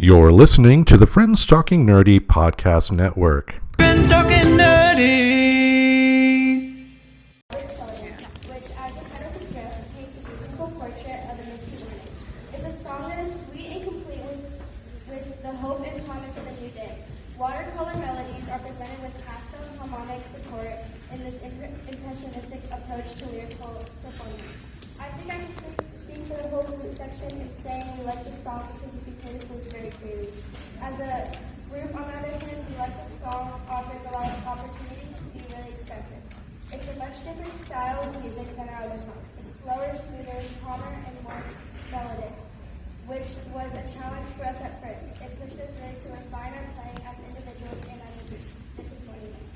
You're listening to the Friends Talking Nerdy Podcast Network. Friends Talking Nerdy! Which, as the title suggests, paints a beautiful portrait of the misbehaving. It's a song that is sweet and complete with the hope and promise of a new day. Watercolor melodies are presented with pastel and harmonic support in this impressionistic approach to lyrical performance. I think I can speak for the whole flute section in saying we like the song because you can play the flutes very freely. As a group, on the other hand, we like the song offers a lot of opportunities to be really expressive. It's a much different style of music than our other songs. It's slower, smoother, calmer, and more melodic, which was a challenge for us at first. It pushed us really to refine our playing as individuals and as a group. This is what it is.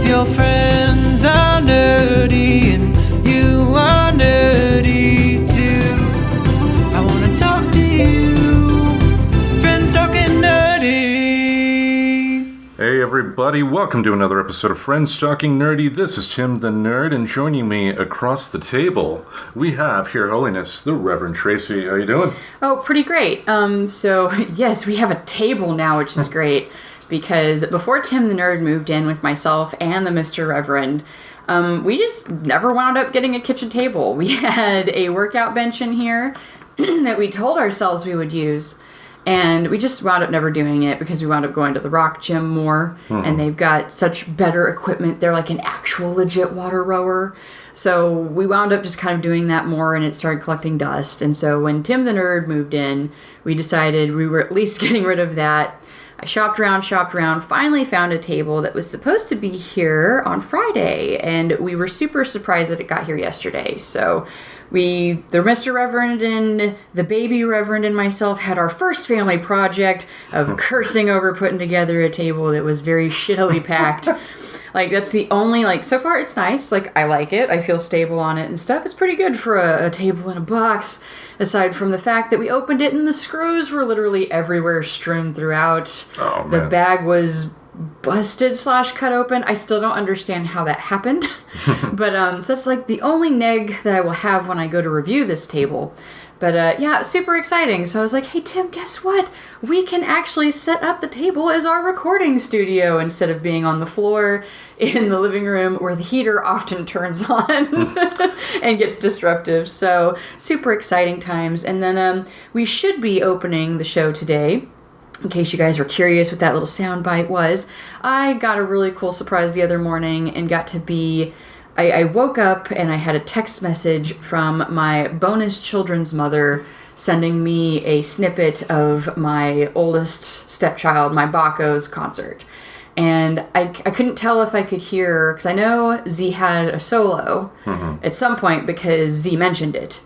Your friends are nerdy and you are nerdy too. I want to talk to you. Friends Talking Nerdy. Hey everybody, welcome to another episode of Friends Talking Nerdy. This is Tim the Nerd, and joining me across the table, we have Her Holiness, the Reverend Tracy. How you doing? Oh, pretty great. So, yes, we have a table now, which is great. Because before Tim the Nerd moved in with myself and the Mr. Reverend, we just never wound up getting a kitchen table. We had a workout bench in here that we told ourselves we would use, and we just wound up never doing it because we wound up going to the rock gym more, and they've got such better equipment. They're like an actual legit water rower. So we wound up just kind of doing that more, and it started collecting dust. And so when Tim the Nerd moved in, we decided we were at least getting rid of that. I shopped around, finally found a table that was supposed to be here on Friday, and we were super surprised that it got here yesterday. So the Mr. Reverend and the baby Reverend and myself had our first family project of cursing over putting together a table that was very shittily packed. Like, that's the only, like, so far it's nice. Like, I like it. I feel stable on it and stuff. It's pretty good for a table in a box, aside from the fact that we opened it and the screws were literally everywhere, strewn throughout. Oh, man. The bag was busted / cut open. I still don't understand how that happened. But, so that's, like, the only neg that I will have when I go to review this table. But, yeah, super exciting. So I was like, hey, Tim, guess what? We can actually set up the table as our recording studio instead of being on the floor in the living room where the heater often turns on and gets disruptive. So super exciting times. And then we should be opening the show today. In case you guys were curious what that little soundbite was, I got a really cool surprise the other morning and got to be... I woke up and I had a text message from my bonus children's mother sending me a snippet of my oldest stepchild, my Baco's concert. And I couldn't tell if I could hear, because I know Z had a solo at some point because Z mentioned it.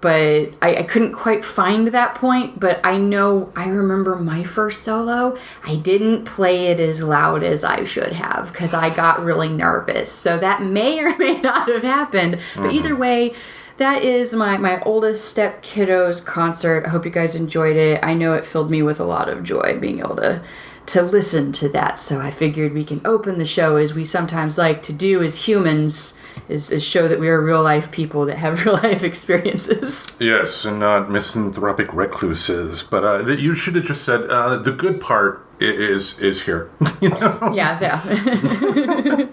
But I couldn't quite find that point, but I know I remember my first solo. I didn't play it as loud as I should have because I got really nervous. So that may or may not have happened. But either way, that is my oldest step kiddo's concert. I hope you guys enjoyed it. I know it filled me with a lot of joy being able to listen to that. So I figured we can open the show as we sometimes like to do as humans, is show that we are real life people that have real life experiences. Yes, and not misanthropic recluses. But that you should have just said the good part is here. You know? Yeah.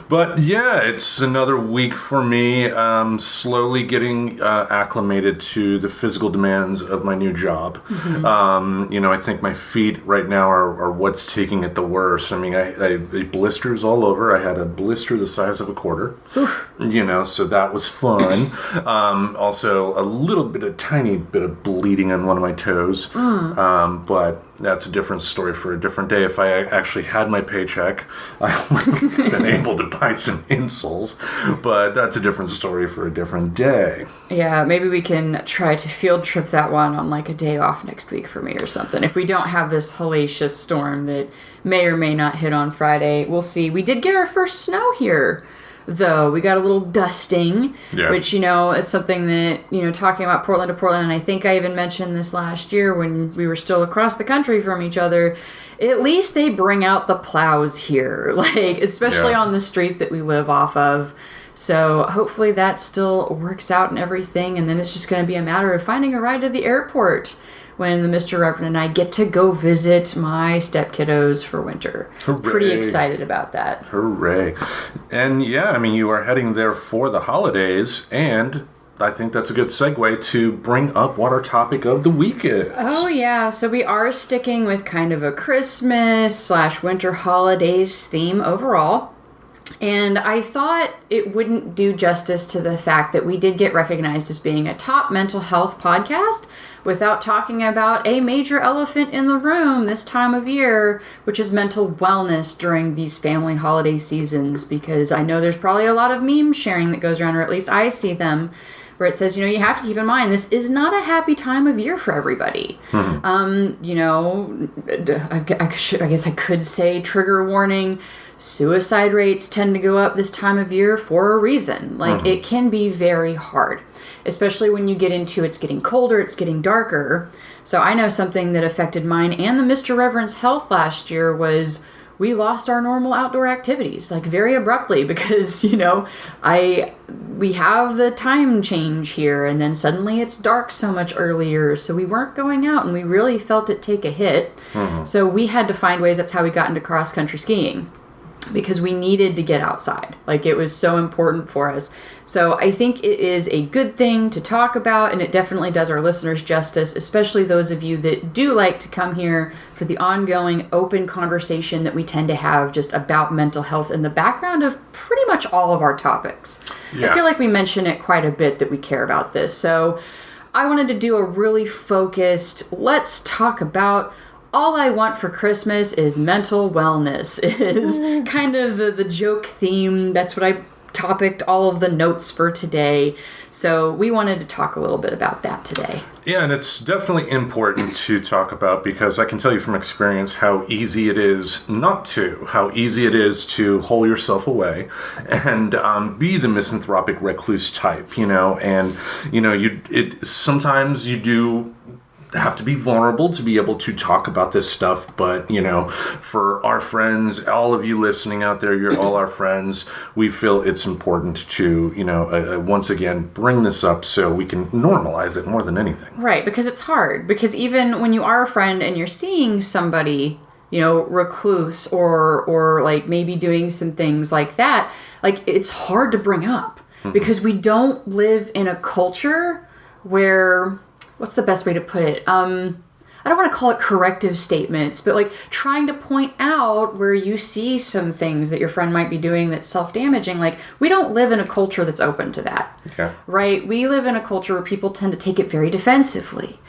But yeah, it's another week for me. Slowly getting acclimated to the physical demands of my new job. I think my feet right now are what's taking it the worst. I mean, I blisters all over. I had a blister the size of a quarter. So that was fun. Also, a tiny bit of bleeding on one of my toes. But that's a different story for a different day. If I actually had my paycheck, I would have been able to buy some insoles, but that's a different story for a different day. Yeah, maybe we can try to field trip that one on like a day off next week for me or something. If we don't have this hellacious storm that may or may not hit on Friday, we'll see. We did get our first snow here, though. We got a little dusting, which, it's something that, talking about Portland to Portland, and I think I even mentioned this last year when we were still across the country from each other, at least they bring out the plows here, especially on the street that we live off of. So hopefully that still works out and everything, and then it's just going to be a matter of finding a ride to the airport when the Mr. Reverend and I get to go visit my step kiddos for winter. Hooray. Pretty excited about that. Hooray. And you are heading there for the holidays, and I think that's a good segue to bring up what our topic of the week is. Oh, yeah. So we are sticking with kind of a Christmas / winter holidays theme overall. And I thought it wouldn't do justice to the fact that we did get recognized as being a top mental health podcast without talking about a major elephant in the room this time of year, which is mental wellness during these family holiday seasons, because I know there's probably a lot of meme sharing that goes around, or at least I see them, where it says, you have to keep in mind, this is not a happy time of year for everybody. I guess I could say trigger warning, suicide rates tend to go up this time of year for a reason. It can be very hard, especially when you get into it's getting colder, it's getting darker. So I know something that affected mine and the Mr. Reverend's health last year was we lost our normal outdoor activities, very abruptly, because, we have the time change here, and then suddenly it's dark so much earlier, so we weren't going out, and we really felt it take a hit. So we had to find ways. That's how we got into cross-country skiing, because we needed to get outside. It was so important for us. So I think it is a good thing to talk about, and it definitely does our listeners justice, especially those of you that do like to come here for the ongoing open conversation that we tend to have just about mental health in the background of pretty much all of our topics. I feel like we mention it quite a bit that we care about this. So I wanted to do a really focused, let's talk about all I want for Christmas is mental wellness, is kind of the joke theme. That's what I topicked all of the notes for today. So we wanted to talk a little bit about that today. Yeah, and it's definitely important to talk about because I can tell you from experience how easy it is not to, how easy it is to hole yourself away and be the misanthropic recluse type, and, sometimes you do have to be vulnerable to be able to talk about this stuff, but for our friends, all of you listening out there, you're all our friends, we feel it's important to once again bring this up so we can normalize it more than anything. Right, because it's hard, because even when you are a friend and you're seeing somebody recluse or like maybe doing some things like that, like it's hard to bring up because we don't live in a culture where, what's the best way to put it? I don't want to call it corrective statements, but like trying to point out where you see some things that your friend might be doing that's self-damaging. Like, we don't live in a culture that's open to that. Okay. Right? We live in a culture where people tend to take it very defensively.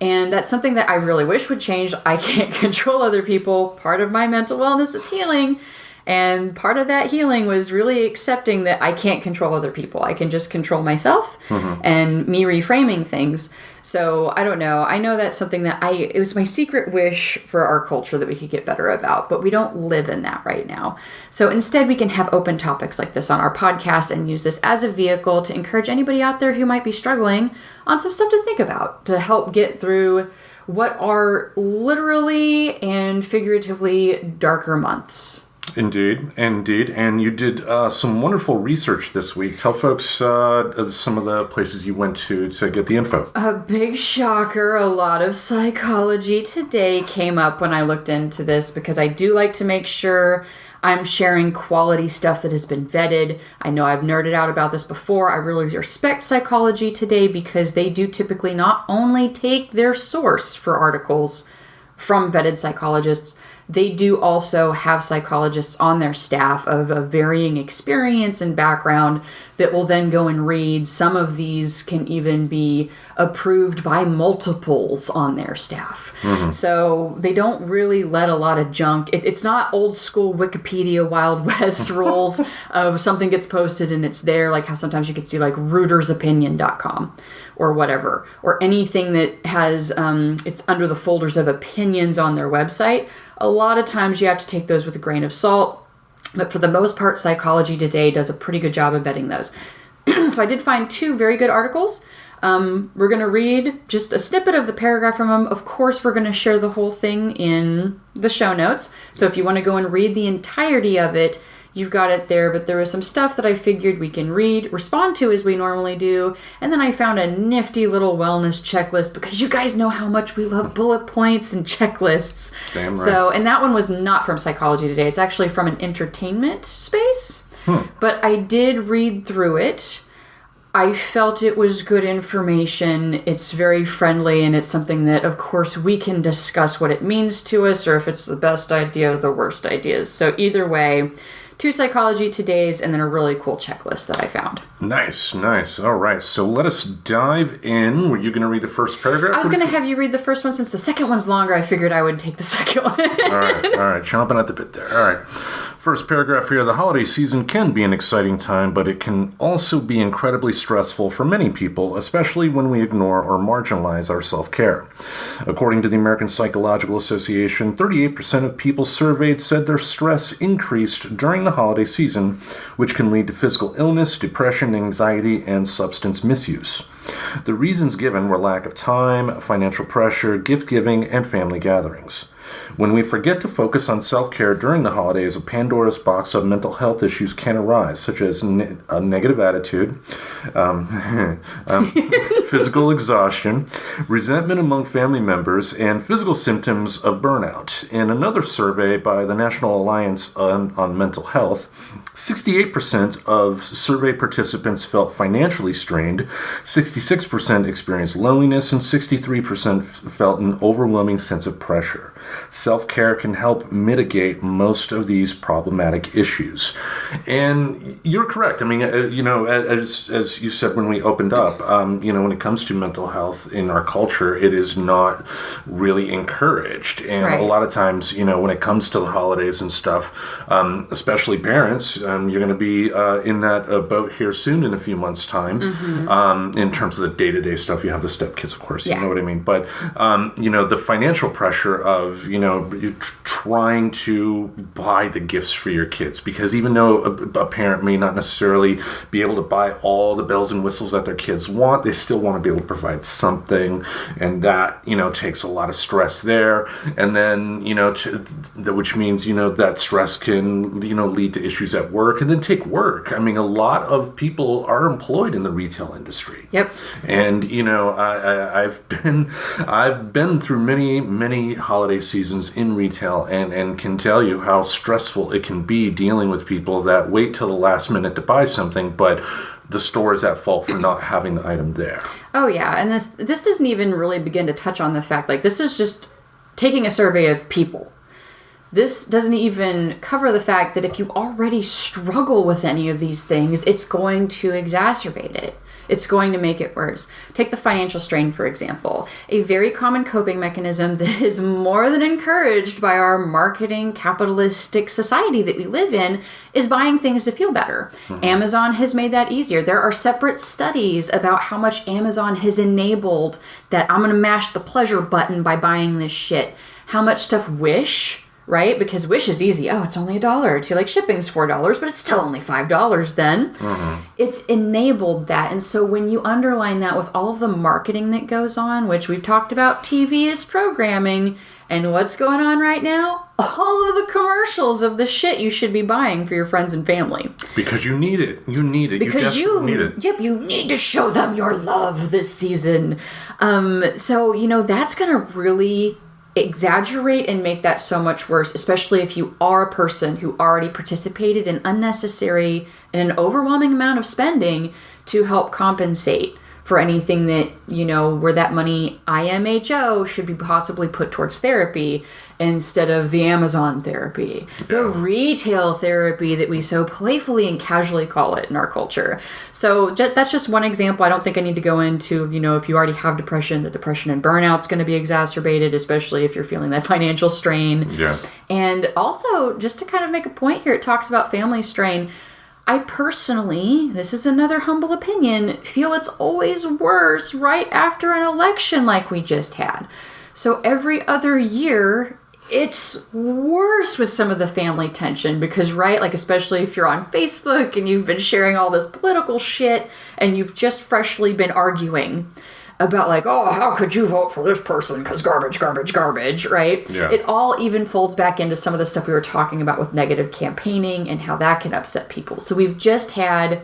And that's something that I really wish would change. I can't control other people. Part of my mental wellness is healing. And part of that healing was really accepting that I can't control other people. I can just control myself and me reframing things. So I don't know. I know that's something that it was my secret wish for our culture that we could get better about, but we don't live in that right now. So instead we can have open topics like this on our podcast and use this as a vehicle to encourage anybody out there who might be struggling on some stuff to think about to help get through what are literally and figuratively darker months. Indeed. And you did some wonderful research this week. Tell folks some of the places you went to get the info. A big shocker. A lot of Psychology Today came up when I looked into this because I do like to make sure I'm sharing quality stuff that has been vetted. I know I've nerded out about this before. I really respect Psychology Today because they do typically not only take their source for articles from vetted psychologists, they do also have psychologists on their staff of a varying experience and background that will then go and read. Some of these can even be approved by multiples on their staff. So they don't really let a lot of junk. It's not old school Wikipedia Wild West rules of something gets posted and it's there, like how sometimes you could see like reutersopinion.com or whatever, or anything that has, it's under the folders of opinions on their website. A lot of times you have to take those with a grain of salt, but for the most part, Psychology Today does a pretty good job of vetting those. So I did find 2 very good articles. We're going to read just a snippet of the paragraph from them. Of course, we're going to share the whole thing in the show notes. So if you want to go and read the entirety of it, you've got it there, but there was some stuff that I figured we can respond to as we normally do, and then I found a nifty little wellness checklist because you guys know how much we love bullet points and checklists. Damn right. So, and that one was not from Psychology Today. It's actually from an entertainment space, but I did read through it. I felt it was good information. It's very friendly, and it's something that, of course, we can discuss what it means to us or if it's the best idea or the worst ideas. So either way, 2 Psychology Todays, and then a really cool checklist that I found. Nice. All right, so let us dive in. Were you going to read the first paragraph? I was going to have you read the first one. Since the second one's longer, I figured I would take the second one. All right, chomping at the bit there. All right. First paragraph here. The holiday season can be an exciting time, but it can also be incredibly stressful for many people, especially when we ignore or marginalize our self-care. According to the American Psychological Association, 38% of people surveyed said their stress increased during the holiday season, which can lead to physical illness, depression, anxiety, and substance misuse. The reasons given were lack of time, financial pressure, gift-giving, and family gatherings. When we forget to focus on self-care during the holidays, a Pandora's box of mental health issues can arise, such as a negative attitude, physical exhaustion, resentment among family members, and physical symptoms of burnout. In another survey by the National Alliance on Mental Health, 68% of survey participants felt financially strained, 66% experienced loneliness, and 63% felt an overwhelming sense of pressure. self-care can help mitigate most of these problematic issues. And you're correct. I mean, as you said when we opened up, when it comes to mental health in our culture, it is not really encouraged. And Right. a lot of times, when it comes to the holidays and stuff, especially parents, you're going to be in that boat here soon in a few months' time. In terms of the day-to-day stuff, you have the stepkids, of course, you know what I mean. But the financial pressure of trying to buy the gifts for your kids, because even though a parent may not necessarily be able to buy all the bells and whistles that their kids want, they still want to be able to provide something, and that takes a lot of stress there. And then which means that stress can lead to issues at work, and then take work. I mean, a lot of people are employed in the retail industry. Yep. And I've been through many holiday seasons in retail, and can tell you how stressful it can be dealing with people that wait till the last minute to buy something, but the store is at fault for not having the item there. Oh yeah, and this doesn't even really begin to touch on the fact, like, this is just taking a survey of people. This doesn't even cover the fact that if you already struggle with any of these things, it's going to exacerbate it. It's going to make it worse. Take the financial strain, for example. A very common coping mechanism that is more than encouraged by our marketing capitalistic society that we live in is buying things to feel better. Amazon has made that easier. There are separate studies about how much Amazon has enabled that I'm going to mash the pleasure button by buying this shit. How much stuff Wish, right? Because Wish is easy. Oh, it's only $1 or $2. Like, shipping's $4, but it's still only $5 then. It's enabled that. And so when you underline that with all of the marketing that goes on, which we've talked about, TV is programming, and what's going on right now? All of the commercials of the shit you should be buying for your friends and family. Because you need it. You need it. Because you desperately need it. Yep, you need to show them your love this season. So, that's going to really exaggerate and make that so much worse, especially if you are a person who already participated in unnecessary and an overwhelming amount of spending to help compensate for anything that, where that money, IMHO, should be possibly put towards therapy instead of the Amazon therapy, the retail therapy that we so playfully and casually call it in our culture. So that's just one example. I don't think I need to go into, if you already have depression, the depression and burnout's going to be exacerbated, especially if you're feeling that financial strain. Yeah. And also, just to kind of make a point here, it talks about family strain. I personally, this is another humble opinion, feel it's always worse right after an election like we just had. So every other year, it's worse with some of the family tension because, right, like especially if you're on Facebook and you've been sharing all this political shit and you've just freshly been arguing about like, oh, how could you vote for this person? Because garbage, right? Yeah. It all even folds back into some of the stuff we were talking about with negative campaigning and how that can upset people. So we've just had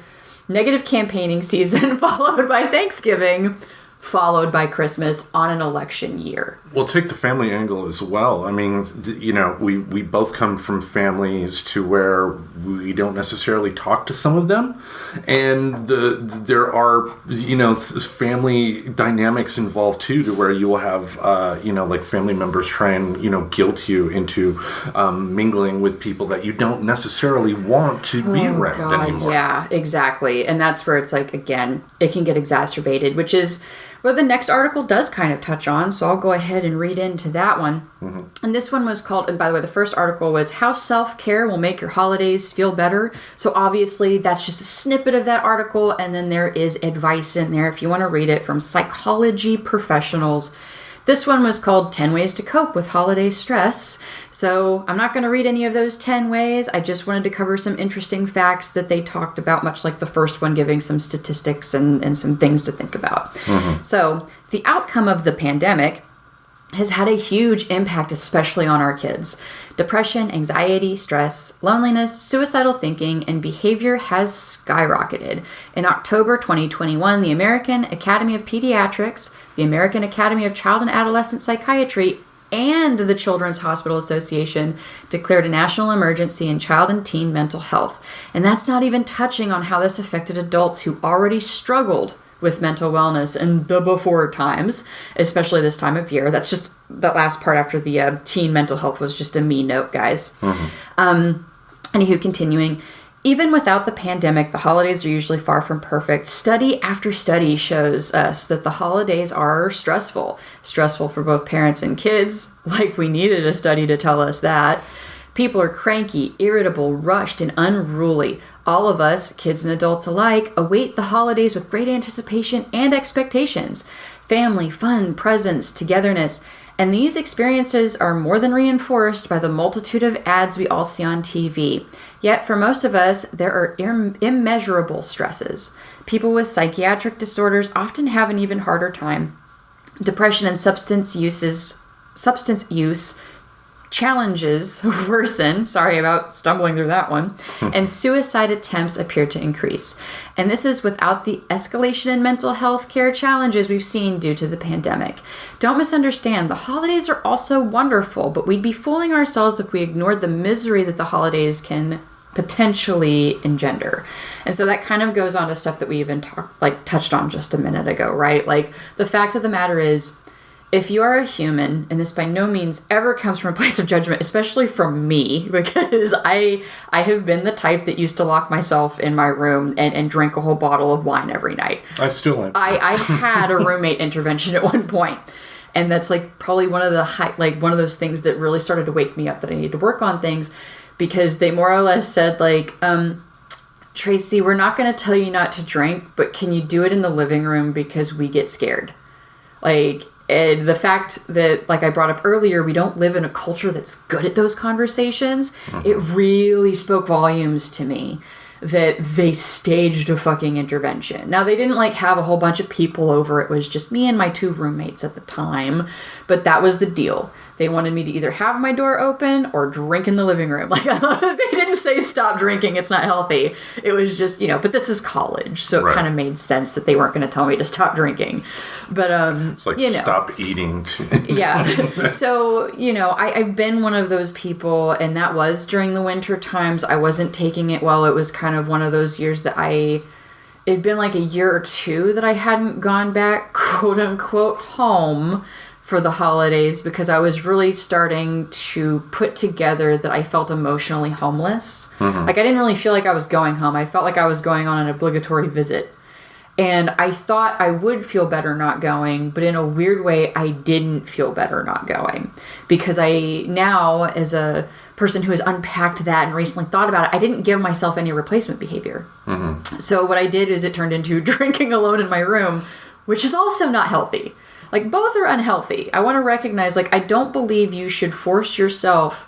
negative campaigning season followed by Thanksgiving, followed by Christmas on an election year. Well, take the family angle as well. I mean, we both come from families to where we don't necessarily talk to some of them. And there are, family dynamics involved too, to where you will have, like family members try and, guilt you into mingling with people that you don't necessarily want to be around anymore. Yeah, exactly. And that's where it's like, again, it can get exacerbated, which is what the next article does kind of touch on. So I'll go ahead and read into that one. And this one was called, and by the way, the first article was How Self-Care Will Make Your Holidays Feel Better. So obviously that's just a snippet of that article. And then there is advice in there if you want to read it from psychology professionals. This one was called 10 Ways to Cope with Holiday Stress. So I'm not going to read any of those 10 ways. I just wanted to cover some interesting facts that they talked about, much like the first one, giving some statistics and some things to think about. So the outcome of the pandemic has had a huge impact, especially on our kids. Depression, anxiety, stress, loneliness, suicidal thinking, and behavior has skyrocketed. In October 2021, the American Academy of Pediatrics, the American Academy of Child and Adolescent Psychiatry, and the Children's Hospital Association declared a national emergency in child and teen mental health. And that's not even touching on how this affected adults who already struggled with mental wellness in the before times, especially this time of year. That's just that last part after the teen mental health was just a me note, guys. Anywho, continuing. Even without the pandemic, the holidays are usually far from perfect. Study after study shows us that the holidays are stressful. Stressful for both parents and kids, like we needed a study to tell us that. People are cranky, irritable, rushed, and unruly. All of us, kids and adults alike, await the holidays with great anticipation and expectations. Family, fun, presents, togetherness. And these experiences are more than reinforced by the multitude of ads we all see on TV. Yet, for most of us, there are immeasurable stresses. People with psychiatric disorders often have an even harder time. Depression and substance use challenges worsen, sorry about stumbling through that one, and suicide attempts appear to increase. And this is without the escalation in mental health care challenges we've seen due to the pandemic. Don't misunderstand, the holidays are also wonderful, but we'd be fooling ourselves if we ignored the misery that the holidays can potentially engender. And so that kind of goes on to stuff that we even touched on just a minute ago, right? Like, the fact of the matter is, if you are a human, and this by no means ever comes from a place of judgment, especially from me, because I have been the type that used to lock myself in my room and drink a whole bottle of wine every night. I still am. I had a roommate intervention at one point, and that's like probably one of the one of those things that really started to wake me up that I need to work on things, because they more or less said like, Tracy, we're not going to tell you not to drink, but can you do it in the living room because we get scared? And the fact that, like I brought up earlier, we don't live in a culture that's good at those conversations, it really spoke volumes to me that they staged a fucking intervention. Now, they didn't have a whole bunch of people over. It was just me and my 2 roommates at the time, but that was the deal. They wanted me to either have my door open or drink in the living room. They didn't say stop drinking, it's not healthy. It was just, but this is college, so it kind of made sense that they weren't going to tell me to stop drinking. But, it's like, stop eating. Yeah. So, I've been one of those people, and that was during the winter times. I wasn't taking it well. It was kind of one of those years that it'd been like a year or 2 that I hadn't gone back, quote unquote, home for the holidays, because I was really starting to put together that I felt emotionally homeless. I didn't really feel like I was going home. I felt like I was going on an obligatory visit. And I thought I would feel better not going, but in a weird way, I didn't feel better not going. Because I now, as a person who has unpacked that and recently thought about it, I didn't give myself any replacement behavior. So what I did is it turned into drinking alone in my room, which is also not healthy. Both are unhealthy. I want to recognize, I don't believe you should force yourself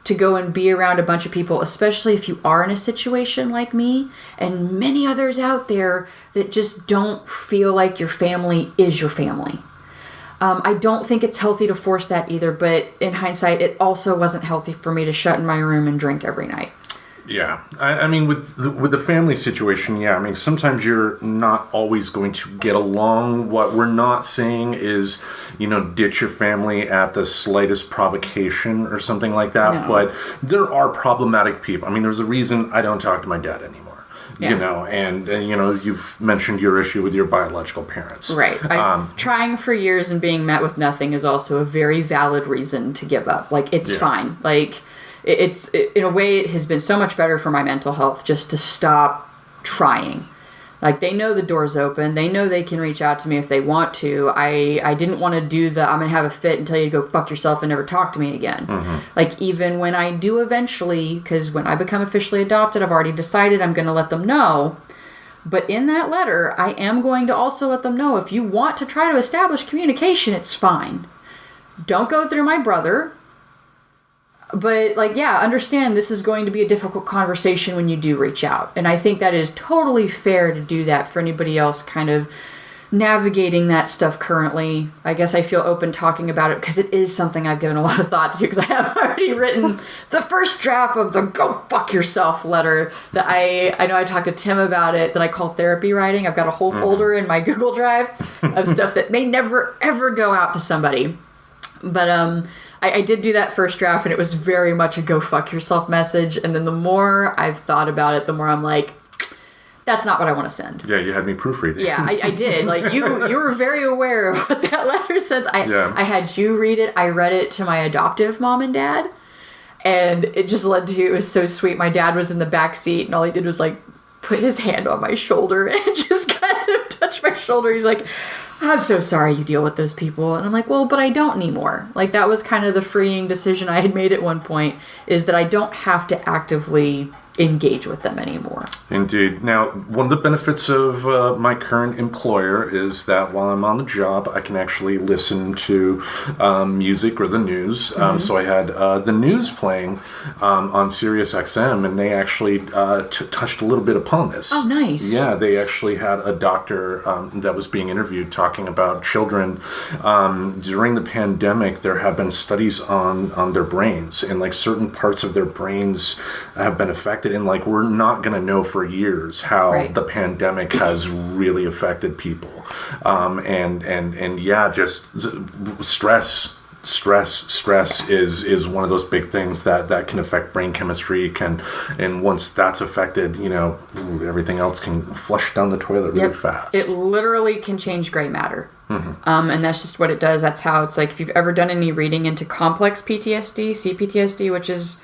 to go and be around a bunch of people, especially if you are in a situation like me and many others out there that just don't feel like your family is your family. I don't think it's healthy to force that either, but in hindsight, it also wasn't healthy for me to shut in my room and drink every night. Yeah. I mean, with the family situation, yeah, I mean, sometimes you're not always going to get along. What we're not saying is, ditch your family at the slightest provocation or something like that. No. But there are problematic people. I mean, there's a reason I don't talk to my dad anymore. Yeah. And you've mentioned your issue with your biological parents. Right. Trying for years and being met with nothing is also a very valid reason to give up. It's fine. It's in a way, it has been so much better for my mental health just to stop trying. They know the door's open. They know they can reach out to me if they want to. I didn't want to do I'm going to have a fit and tell you to go fuck yourself and never talk to me again. Even when I do eventually, because when I become officially adopted, I've already decided I'm going to let them know. But in that letter, I am going to also let them know, if you want to try to establish communication, it's fine. Don't go through my brother. But, understand this is going to be a difficult conversation when you do reach out. And I think that is totally fair to do that for anybody else kind of navigating that stuff currently. I guess I feel open talking about it because it is something I've given a lot of thought to, because I have already written the first draft of the go fuck yourself letter that I know I talked to Tim about it, that I call therapy writing. I've got a whole folder in my Google Drive of stuff that may never, ever go out to somebody. But, I did do that first draft, and it was very much a go fuck yourself message. And then the more I've thought about it, the more I'm like, that's not what I want to send. Yeah, you had me proofread. Yeah, I did. Like, you were very aware of what that letter says. I had you read it. I read it to my adoptive mom and dad. And it just led to, it was so sweet. My dad was in the back seat, and all he did was, like, put his hand on my shoulder and just kind of touch my shoulder. He's like, I'm so sorry you deal with those people. And I'm like, well, but I don't anymore. Like, that was kind of the freeing decision I had made at one point, is that I don't have to actively engage with them anymore. Indeed. Now, one of the benefits of my current employer is that while I'm on the job, I can actually listen to music or the news. So I had the news playing on Sirius XM, and they actually touched a little bit upon this. Oh, nice. Yeah, they actually had a doctor that was being interviewed talking about children. During the pandemic, there have been studies on their brains, and like certain parts of their brains have been affected. And like, we're not going to know for years how the pandemic has really affected people. And yeah, just stress is one of those big things that can affect brain chemistry. And once that's affected, you know, everything else can flush down the toilet really fast. It literally can change gray matter. And that's just what it does. That's how it's like, if you've ever done any reading into complex PTSD, CPTSD, which is,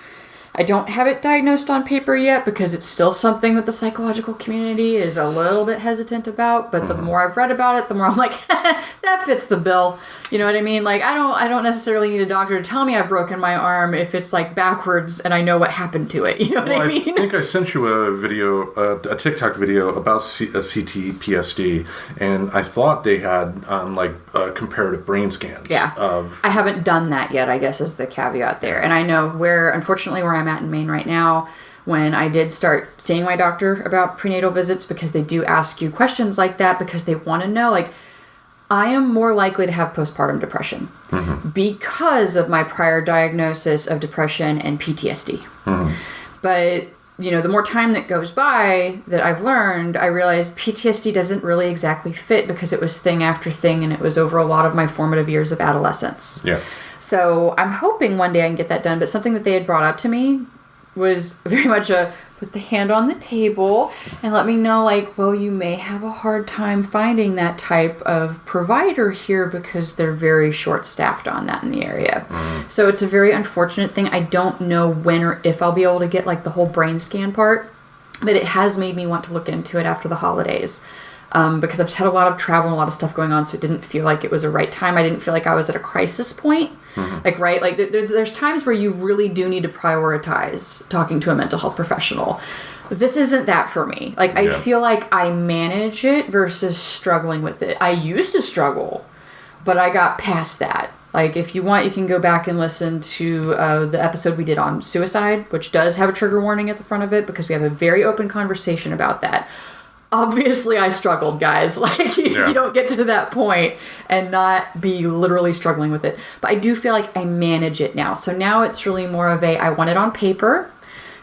I don't have it diagnosed on paper yet because it's still something that the psychological community is a little bit hesitant about. But the more I've read about it, the more I'm like, that fits the bill. You know what I mean? Like, I don't necessarily need a doctor to tell me I've broken my arm if it's like backwards and I know what happened to it. You know what I mean? I think I sent you a video, a TikTok video about CTPSD, and I thought they had comparative brain scans. Yeah. I haven't done that yet, I guess, is the caveat there. And I know unfortunately where I'm at in Maine right now, when I did start seeing my doctor about prenatal visits, because they do ask you questions like that because they want to know, like, I am more likely to have postpartum depression because of my prior diagnosis of depression and PTSD. But, you know, the more time that goes by that I've learned, I realized PTSD doesn't really exactly fit because it was thing after thing, and it was over a lot of my formative years of adolescence. Yeah. So I'm hoping one day I can get that done. But something that they had brought up to me was very much put the hand on the table and let me know, like, well, you may have a hard time finding that type of provider here because they're very short-staffed on that in the area. So it's a very unfortunate thing. I don't know when or if I'll be able to get, like, the whole brain scan part, but it has made me want to look into it after the holidays. Because I've just had a lot of travel and a lot of stuff going on, so it didn't feel like it was a right time. I didn't feel like I was at a crisis point. Like, right? Like, there's times where you really do need to prioritize talking to a mental health professional. This isn't that for me. Like, I feel like I manage it versus struggling with it. I used to struggle, but I got past that. Like, if you want, you can go back and listen to the episode we did on suicide, which does have a trigger warning at the front of it, because we have a very open conversation about that. Obviously, I struggled, guys. Like, you don't get to that point and not be literally struggling with it. But I do feel like I manage it now. So now it's really more of I want it on paper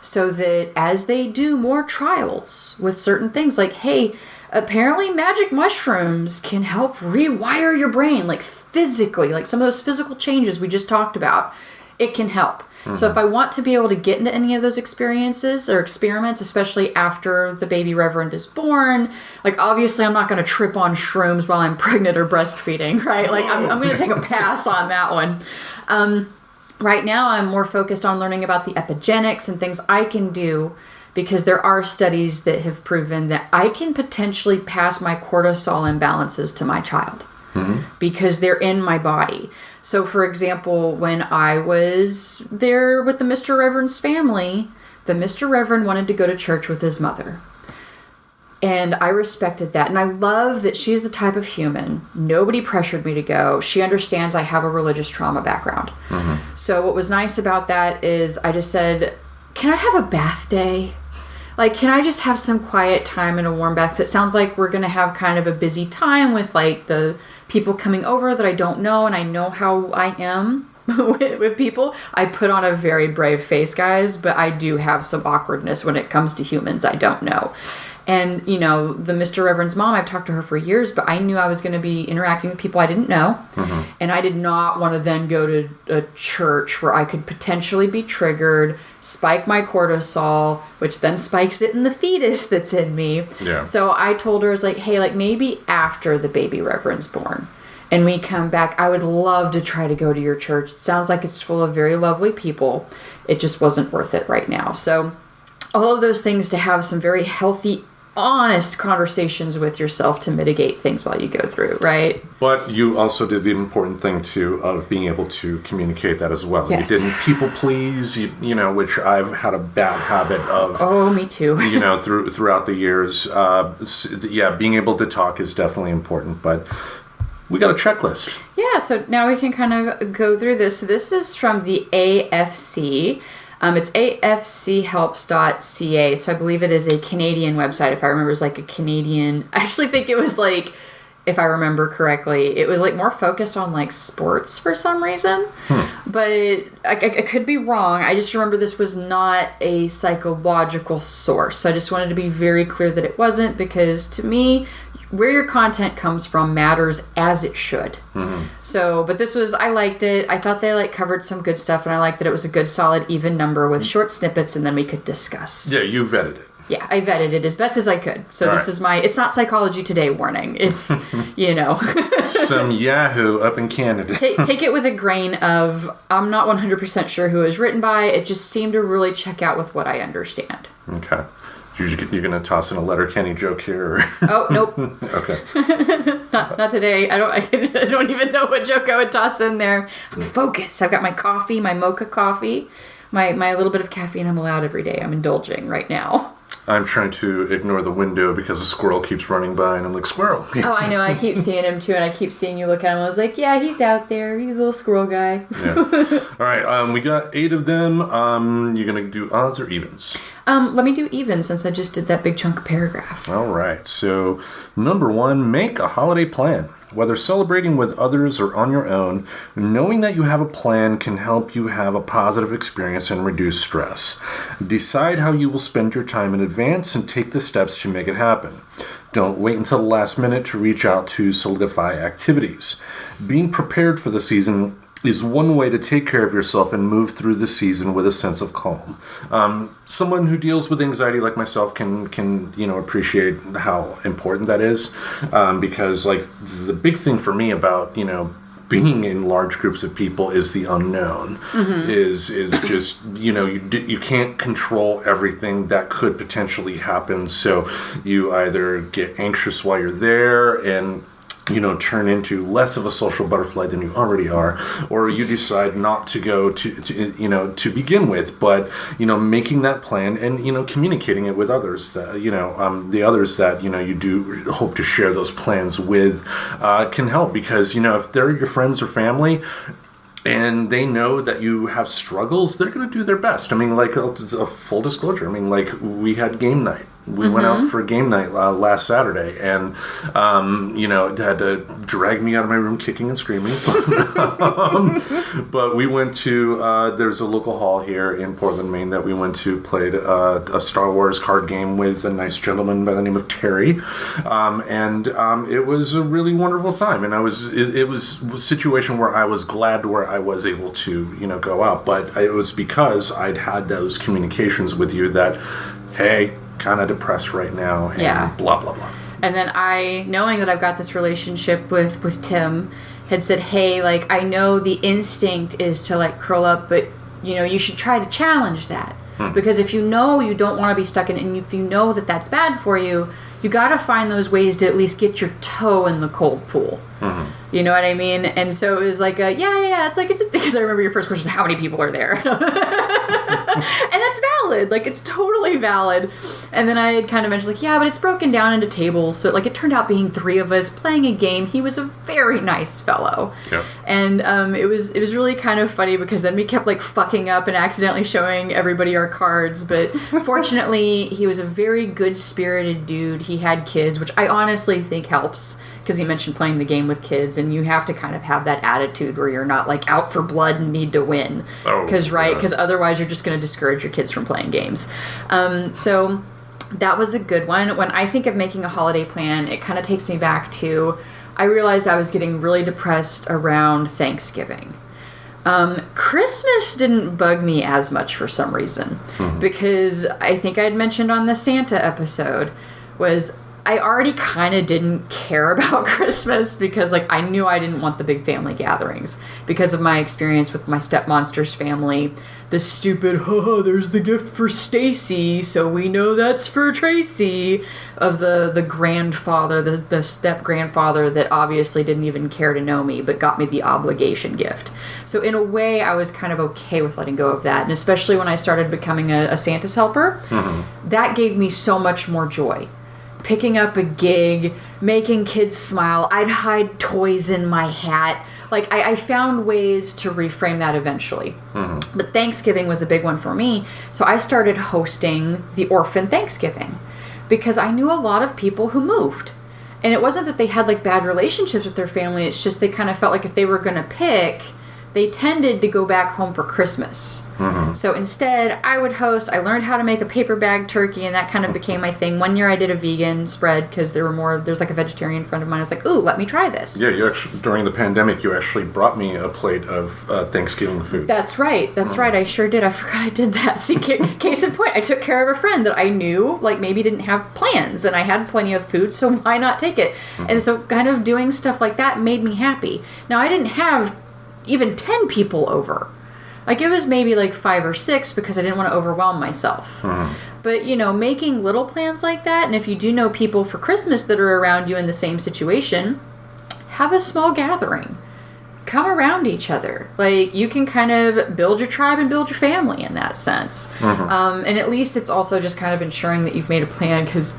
so that as they do more trials with certain things, like, hey, apparently magic mushrooms can help rewire your brain, like physically, like some of those physical changes we just talked about, it can help. So if I want to be able to get into any of those experiences or experiments, especially after the baby Reverend is born, like, obviously I'm not going to trip on shrooms while I'm pregnant or breastfeeding, right? Like, I'm going to take a pass on that one. Right now I'm more focused on learning about the epigenetics and things I can do, because there are studies that have proven that I can potentially pass my cortisol imbalances to my child because they're in my body. So, for example, when I was there with the Mr. Reverend's family, the Mr. Reverend wanted to go to church with his mother. And I respected that. And I love that she's the type of human. Nobody pressured me to go. She understands I have a religious trauma background. So what was nice about that is I just said, can I have a bath day? Like, can I just have some quiet time in a warm bath? So it sounds like we're going to have kind of a busy time with, like, the people coming over that I don't know, and I know how I am with people. I put on a very brave face, guys, but I do have some awkwardness when it comes to humans I don't know. And, the Mr. Reverend's mom, I've talked to her for years, but I knew I was going to be interacting with people I didn't know. And I did not want to then go to a church where I could potentially be triggered, spike my cortisol, which then spikes it in the fetus that's in me. Yeah. So I told her, I was like, hey, like maybe after the baby Reverend's born and we come back, I would love to try to go to your church. It sounds like it's full of very lovely people. It just wasn't worth it right now. So all of those things to have some very healthy, honest conversations with yourself to mitigate things while you go through, right? But you also did the important thing, too, of being able to communicate that as well. Yes. You didn't people please, which I've had a bad habit of. Oh, me too. Throughout the years. Being able to talk is definitely important, but we got a checklist. Yeah, so now we can kind of go through this. So this is from the AFC. It's afchelps.ca, so I believe it is a Canadian website. If I remember, it's like a Canadian... I actually think it was like, if I remember correctly, it was like more focused on like sports for some reason. But I could be wrong. I just remember this was not a psychological source. So I just wanted to be very clear that it wasn't, because to me, where your content comes from matters as it should. So, but this was, I liked it. I thought they like covered some good stuff, and I liked that it was a good, solid, even number with short snippets, and then we could discuss. Yeah, you vetted it. Yeah, I vetted it as best as I could. So this is my, it's not Psychology Today warning. It's, Some Yahoo up in Canada. Take it with a grain of, I'm not 100% sure who it was written by. It just seemed to really check out with what I understand. Okay. You're going to toss in a Letterkenny joke here? Or? Oh, nope. Okay. Not today. I don't even know what joke I would toss in there. I'm focused. I've got my coffee, my mocha coffee, my little bit of caffeine I'm allowed every day. I'm indulging right now. I'm trying to ignore the window because a squirrel keeps running by, and I'm like, squirrel. Oh, I know. I keep seeing him, too, and I keep seeing you look at him. I was like, yeah, he's out there. He's a little squirrel guy. Yeah. All right. We got 8 of them. You're going to do odds or evens? Let me do even, since I just did that big chunk of paragraph. All right. So, number 1, make a holiday plan. Whether celebrating with others or on your own, knowing that you have a plan can help you have a positive experience and reduce stress. Decide how you will spend your time in advance and take the steps to make it happen. Don't wait until the last minute to reach out to solidify activities. Being prepared for the season is one way to take care of yourself and move through the season with a sense of calm. Someone who deals with anxiety like myself can appreciate how important that is, because like the big thing for me about being in large groups of people is the unknown. Is just you can't control everything that could potentially happen, so you either get anxious while you're there and turn into less of a social butterfly than you already are, or you decide not to go to begin with, but making that plan and communicating it with others that the others that you do hope to share those plans with can help, because if they're your friends or family and they know that you have struggles, they're going to do their best. I mean, like a full disclosure, we had game night. We went out for game night last Saturday, and had to drag me out of my room kicking and screaming. But we went to there's a local hall here in Portland, Maine that we went to, played a Star Wars card game with a nice gentleman by the name of Terry, and it was a really wonderful time. And it was a situation where I was glad where I was able to go out, but it was because I'd had those communications with you that, hey, kind of depressed right now, and blah blah blah. And then knowing that I've got this relationship with Tim, had said, hey, like, I know the instinct is to like curl up, but you should try to challenge that, because if you don't want to be stuck in it, and if you know that that's bad for you, you got to find those ways to at least get your toe in the cold pool. You know what I mean? And so it was like, it's like, because I remember your first question was, how many people are there? And that's valid. Like, it's totally valid. And then I had kind of mentioned, like, but it's broken down into tables. So, like, it turned out being 3 of us playing a game. He was a very nice fellow. Yeah. And it was really kind of funny, because then we kept, like, fucking up and accidentally showing everybody our cards. But fortunately, he was a very good-spirited dude. He had kids, which I honestly think helps, because he mentioned playing the game with kids, and you have to kind of have that attitude where you're not like out for blood and need to win. Because otherwise you're just going to discourage your kids from playing games. So That was a good one. When I think of making a holiday plan, it kind of takes me back to, I realized I was getting really depressed around Thanksgiving. Christmas didn't bug me as much for some reason, because I think I'd mentioned on the Santa episode was I already kind of didn't care about Christmas because, like, I knew I didn't want the big family gatherings because of my experience with my stepmonster's family. The stupid, there's the gift for Stacy, so we know that's for Tracy, of the grandfather, the step-grandfather that obviously didn't even care to know me, but got me the obligation gift. So in a way, I was kind of okay with letting go of that, and especially when I started becoming a Santa's helper, that gave me so much more joy. Picking up a gig, making kids smile. I'd hide toys in my hat. Like, I found ways to reframe that eventually. But Thanksgiving was a big one for me. So I started hosting the Orphan Thanksgiving because I knew a lot of people who moved. And it wasn't that they had, like, bad relationships with their family. It's just they kind of felt like if they were going to pick, they tended to go back home for Christmas. So instead, I would host. I learned how to make a paper bag turkey, and that kind of became my thing. One year I did a vegan spread because there's like a vegetarian friend of mine. I was like, ooh, let me try this. Yeah, you actually, during the pandemic, you actually brought me a plate of Thanksgiving food. That's right. That's right. I sure did. I forgot I did that. See, case in point, I took care of a friend that I knew, like, maybe didn't have plans, and I had plenty of food, so why not take it? And so kind of doing stuff like that made me happy. Now, I didn't have even 10 people over. Like, it was maybe like 5 or 6 because I didn't want to overwhelm myself. But, you know, making little plans like that, and if you do know people for Christmas that are around you in the same situation, have a small gathering. Come around each other. Like, you can kind of build your tribe and build your family in that sense. And at least it's also just kind of ensuring that you've made a plan, because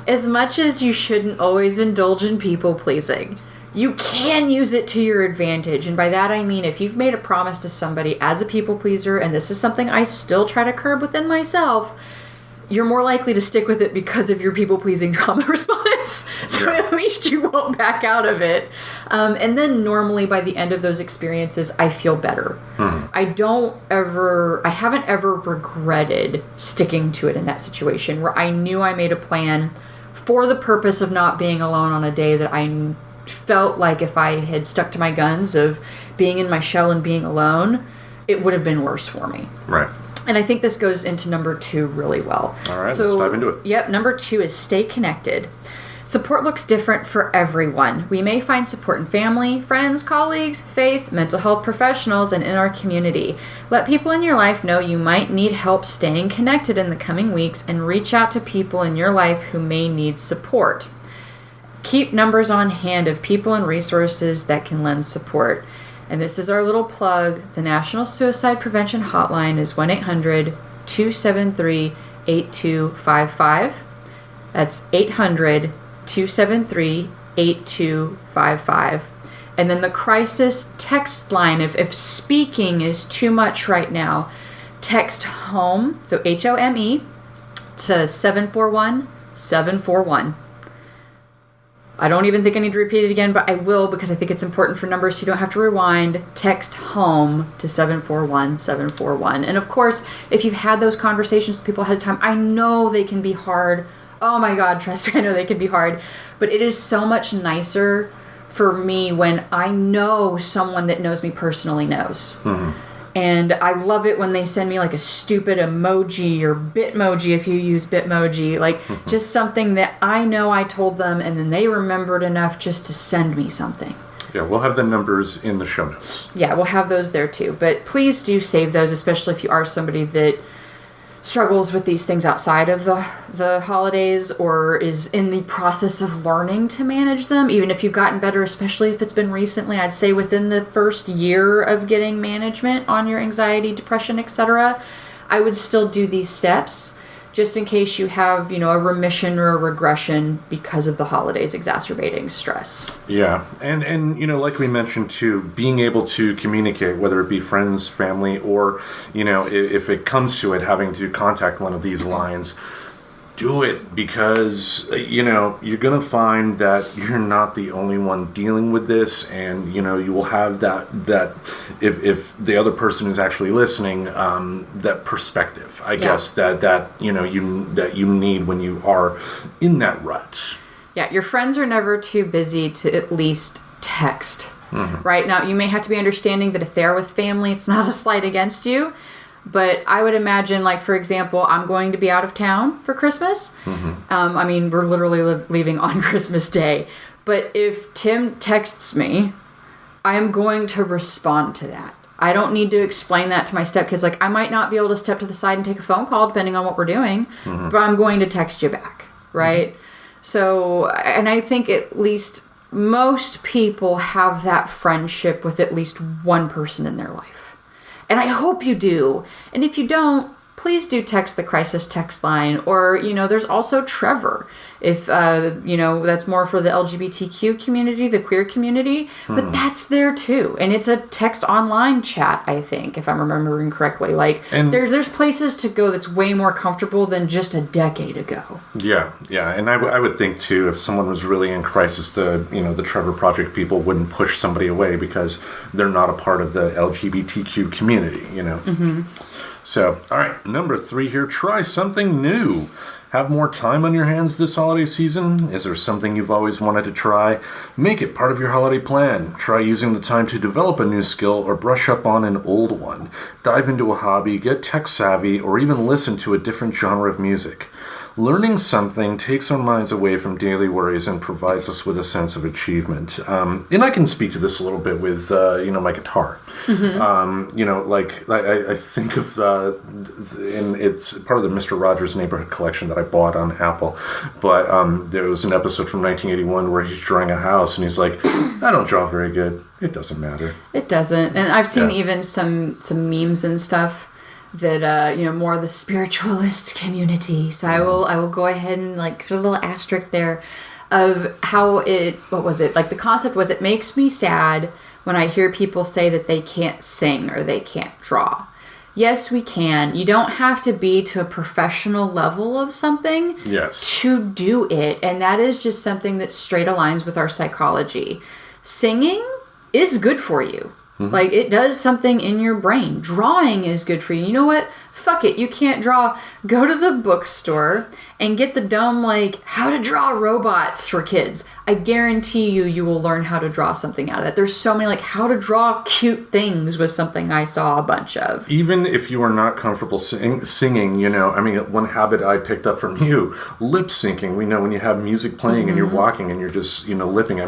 as much as you shouldn't always indulge in people pleasing, you can use it to your advantage. And by that I mean, if you've made a promise to somebody as a people pleaser, and this is something I still try to curb within myself, you're more likely to stick with it because of your people pleasing trauma response. So at least you won't back out of it. And then normally by the end of those experiences, I feel better. I haven't ever regretted sticking to it in that situation where I knew I made a plan for the purpose of not being alone on a day that I felt like if I had stuck to my guns of being in my shell and being alone, it would have been worse for me. Right. And I think this goes into number 2 really well. All right, let's dive into it. Yep, number 2 is stay connected. Support looks different for everyone. We may find support in family, friends, colleagues, faith, mental health professionals, and in our community. Let people in your life know you might need help staying connected in the coming weeks, and reach out to people in your life who may need support. Keep numbers on hand of people and resources that can lend support. And this is our little plug. The National Suicide Prevention Hotline is 1-800-273-8255. That's 800-273-8255. And then the crisis text line, if speaking is too much right now, text HOME, so HOME, to 741-741. I don't even think I need to repeat it again, but I will because I think it's important for numbers so you don't have to rewind. Text HOME to 741-741. And of course, if you've had those conversations with people ahead of time, I know they can be hard. Oh my God, trust me, I know they can be hard. But it is so much nicer for me when I know someone that knows me personally knows. And I love it when they send me like a stupid emoji or Bitmoji if you use Bitmoji. Like just something that I know I told them and then they remembered enough just to send me something. Yeah, we'll have the numbers in the show notes. Yeah, we'll have those there too. But please do save those, especially if you are somebody that struggles with these things outside of the holidays or is in the process of learning to manage them. Even if you've gotten better, especially if it's been recently, I'd say within the first year of getting management on your anxiety, depression, etc., I would still do these steps just in case you have, a remission or a regression because of the holidays exacerbating stress. Yeah. And like we mentioned too, being able to communicate, whether it be friends, family, or, if it comes to it, having to contact one of these lines, do it, because you're gonna find that you're not the only one dealing with this, and you will have that if the other person is actually listening, that perspective, I guess, that you need when you are in that rut. Yeah, your friends are never too busy to at least text. Right now, you may have to be understanding that if they're with family, it's not a slight against you. But I would imagine, like, for example, I'm going to be out of town for Christmas. I mean, we're literally leaving on Christmas Day. But if Tim texts me, I am going to respond to that. I don't need to explain that to my stepkids. Like, I might not be able to step to the side and take a phone call, depending on what we're doing. But I'm going to text you back, right? So, and I think at least most people have that friendship with at least one person in their life. And I hope you do. And if you don't, please do text the crisis text line. Or, there's also Trevor. If, that's more for the LGBTQ community, the queer community. But that's there too. And it's a text online chat, I think, if I'm remembering correctly. Like, there's places to go that's way more comfortable than just a decade ago. Yeah. And I would think too, if someone was really in crisis, the Trevor Project people wouldn't push somebody away because they're not a part of the LGBTQ community, So, all right, number 3 here, try something new. Have more time on your hands this holiday season? Is there something you've always wanted to try? Make it part of your holiday plan. Try using the time to develop a new skill or brush up on an old one. Dive into a hobby, get tech savvy, or even listen to a different genre of music. Learning something takes our minds away from daily worries and provides us with a sense of achievement. And I can speak to this a little bit with, my guitar. I think of, and it's part of the Mr. Rogers Neighborhood Collection that I bought on Apple. But there was an episode from 1981 where he's drawing a house, and he's like, I don't draw very good. It doesn't matter. It doesn't. And I've seen even some memes and stuff that more of the spiritualist community. So I will go ahead and put a little asterisk there of how the concept was, it makes me sad when I hear people say that they can't sing or they can't draw. Yes, we can. You don't have to be to a professional level of something to do it. And that is just something that straight aligns with our psychology. Singing is good for you. Like, it does something in your brain. Drawing is good for you. You know what? Fuck it. You can't draw. Go to the bookstore and get the dumb, how to draw robots for kids. I guarantee you will learn how to draw something out of that. There's so many, how to draw cute things was something I saw a bunch of. Even if you are not comfortable singing, one habit I picked up from you, lip syncing. We know when you have music playing and you're walking and you're just, lipping.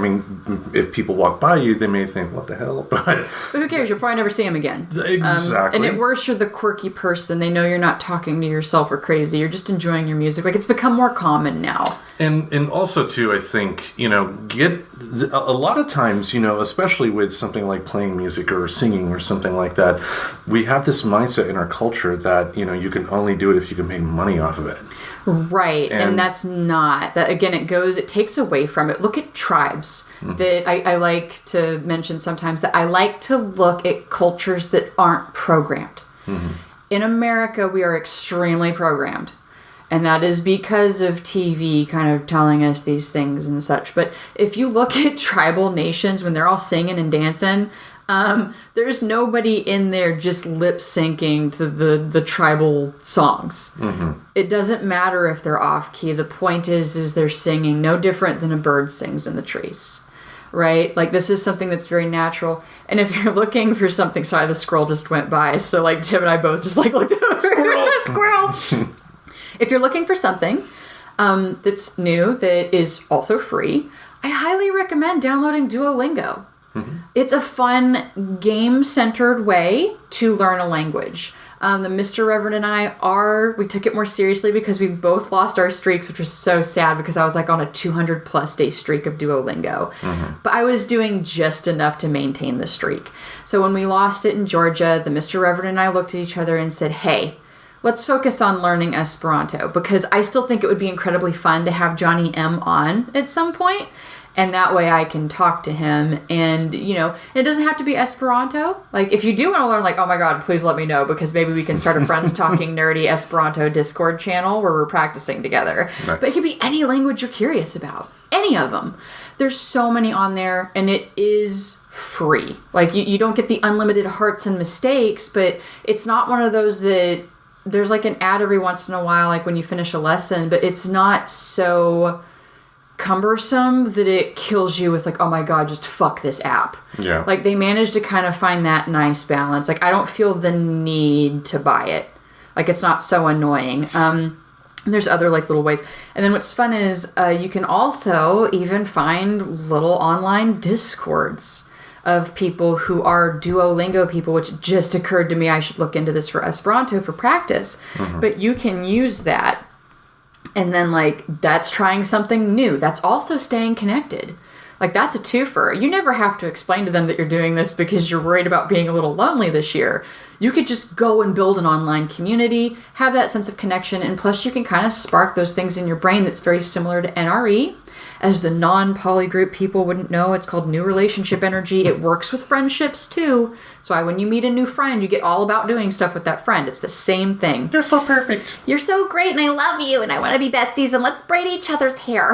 If people walk by you, they may think, what the hell? But who cares? You'll probably never see them again. Exactly. And at worst, you're the quirky person. They know you're not talking to yourself or crazy. You're just enjoying your music. It's become more common now. And also, too, I think, get a lot of times, especially with something like playing music or singing or something like that, we have this mindset in our culture that, you can only do it if you can make money off of it. Right. And that's not. That again, it takes away from it. Look at tribes. That I like to mention sometimes that I like to look at cultures that aren't programmed. In America, we are extremely programmed. And that is because of TV kind of telling us these things and such. But if you look at tribal nations, when they're all singing and dancing, there's nobody in there just lip syncing to the tribal songs. It doesn't matter if they're off key. The point is they're singing no different than a bird sings in the trees. Right? This is something that's very natural. And if you're looking for something, sorry, the squirrel just went by. So Tim and I both just looked over. Squirrel! If you're looking for something that's new, that is also free, I highly recommend downloading Duolingo. It's a fun, game-centered way to learn a language. The Mr. Reverend and I we took it more seriously because we both lost our streaks, which was so sad because I was on a 200+ day streak of Duolingo. But I was doing just enough to maintain the streak. So when we lost it in Georgia, the Mr. Reverend and I looked at each other and said, hey, let's focus on learning Esperanto, because I still think it would be incredibly fun to have Johnny M on at some point. And that way I can talk to him. And, it doesn't have to be Esperanto. Like, if you do want to learn, like, oh my God, please let me know, because maybe we can start a Friends Talking Nerdy Esperanto Discord channel where we're practicing together. Nice. But it could be any language you're curious about. Any of them. There's so many on there, and it is free. Like, you don't get the unlimited hearts and mistakes, but it's not one of those that there's like an ad every once in a while, like when you finish a lesson, but it's not so cumbersome that it kills you with like, oh my God, just fuck this app. Yeah. Like, they managed to kind of find that nice balance. Like, I don't feel the need to buy it. Like, it's not so annoying. There's other like little ways. And then what's fun is you can also even find little online Discords of people who are Duolingo people, which just occurred to me I should look into this for Esperanto for practice. Mm-hmm. But you can use that. And then, like, that's trying something new. That's also staying connected. Like, that's a twofer. You never have to explain to them that you're doing this because you're worried about being a little lonely this year. You could just go and build an online community, have that sense of connection, and plus you can kind of spark those things in your brain that's very similar to NRE. As the non-poly group people wouldn't know, it's called New Relationship Energy. It works with friendships, too. That's why when you meet a new friend, you get all about doing stuff with that friend. It's the same thing. You're so perfect. You're so great, and I love you, and I want to be besties, and let's braid each other's hair.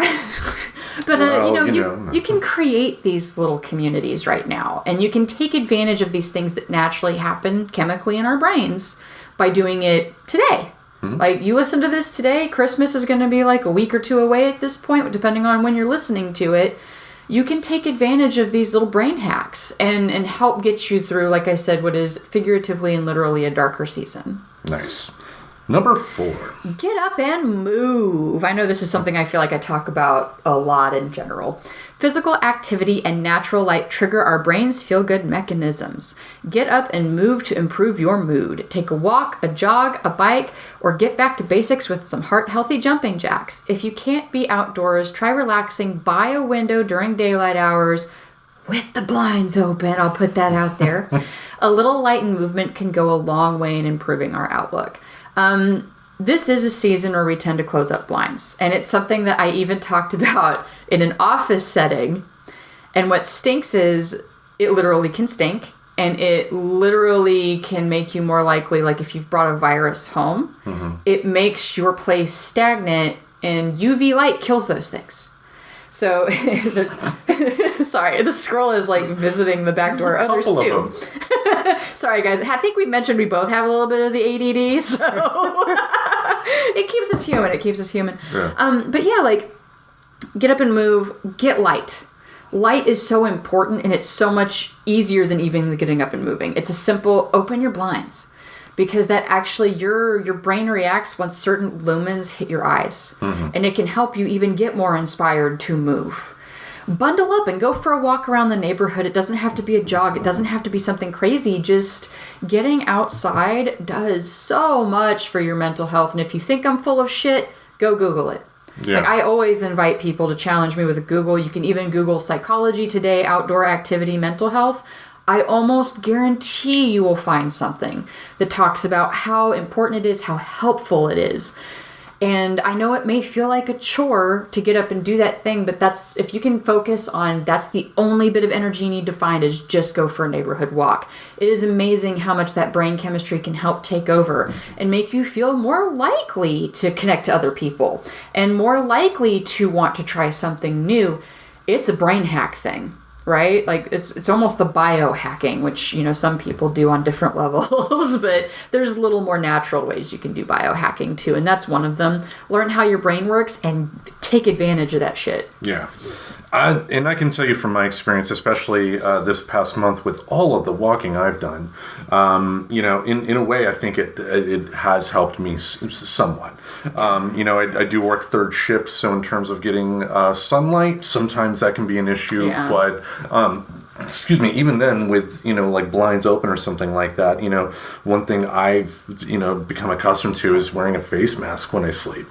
But, you can create these little communities right now, and you can take advantage of these things that naturally happen chemically in our brains by doing it today. Mm-hmm. Like, you listen to this today, Christmas is going to be like a week or two away at this point, depending on when you're listening to it. You can take advantage of these little brain hacks and help get you through, like I said, what is figuratively and literally a darker season. Nice. Number 4. Get up and move. I know this is something I feel like I talk about a lot in general. Physical activity and natural light trigger our brain's feel-good mechanisms. Get up and move to improve your mood. Take a walk, a jog, a bike, or get back to basics with some heart-healthy jumping jacks. If you can't be outdoors, try relaxing by a window during daylight hours with the blinds open. I'll put that out there. A little light and movement can go a long way in improving our outlook. This is a season where we tend to close up blinds. And it's something that I even talked about in an office setting. And what stinks is it literally can stink. And it literally can make you more likely, like if you've brought a virus home, mm-hmm. It makes your place stagnant, and UV light kills those things. So, sorry, the squirrel is like visiting the back door. Oh, there's 2. Sorry, guys. I think we mentioned we both have a little bit of the ADD, so it keeps us human. Yeah. But yeah, like, get up and move, get light. Light is so important, and it's so much easier than even getting up and moving. It's a simple, open your blinds. Because that actually, your brain reacts once certain lumens hit your eyes. Mm-hmm. And it can help you even get more inspired to move. Bundle up and go for a walk around the neighborhood. It doesn't have to be a jog. It doesn't have to be something crazy. Just getting outside does so much for your mental health. And if you think I'm full of shit, go Google it. Yeah. Like, I always invite people to challenge me with a Google. You can even Google psychology today, outdoor activity, mental health. I almost guarantee you will find something that talks about how important it is, how helpful it is. And I know it may feel like a chore to get up and do that thing, but that's, if you can focus on, that's the only bit of energy you need to find, is just go for a neighborhood walk. It is amazing how much that brain chemistry can help take over and make you feel more likely to connect to other people and more likely to want to try something new. It's a brain hack thing. Right? Like, it's almost the biohacking, which, some people do on different levels, but there's little more natural ways you can do biohacking too. And that's one of them. Learn how your brain works and take advantage of that shit. Yeah. And I can tell you from my experience, especially this past month with all of the walking I've done, in a way, I think it has helped me somewhat. I do work third shift, so in terms of getting sunlight, sometimes that can be an issue. Yeah. But even then with, like blinds open or something like that, one thing I've, become accustomed to is wearing a face mask when I sleep.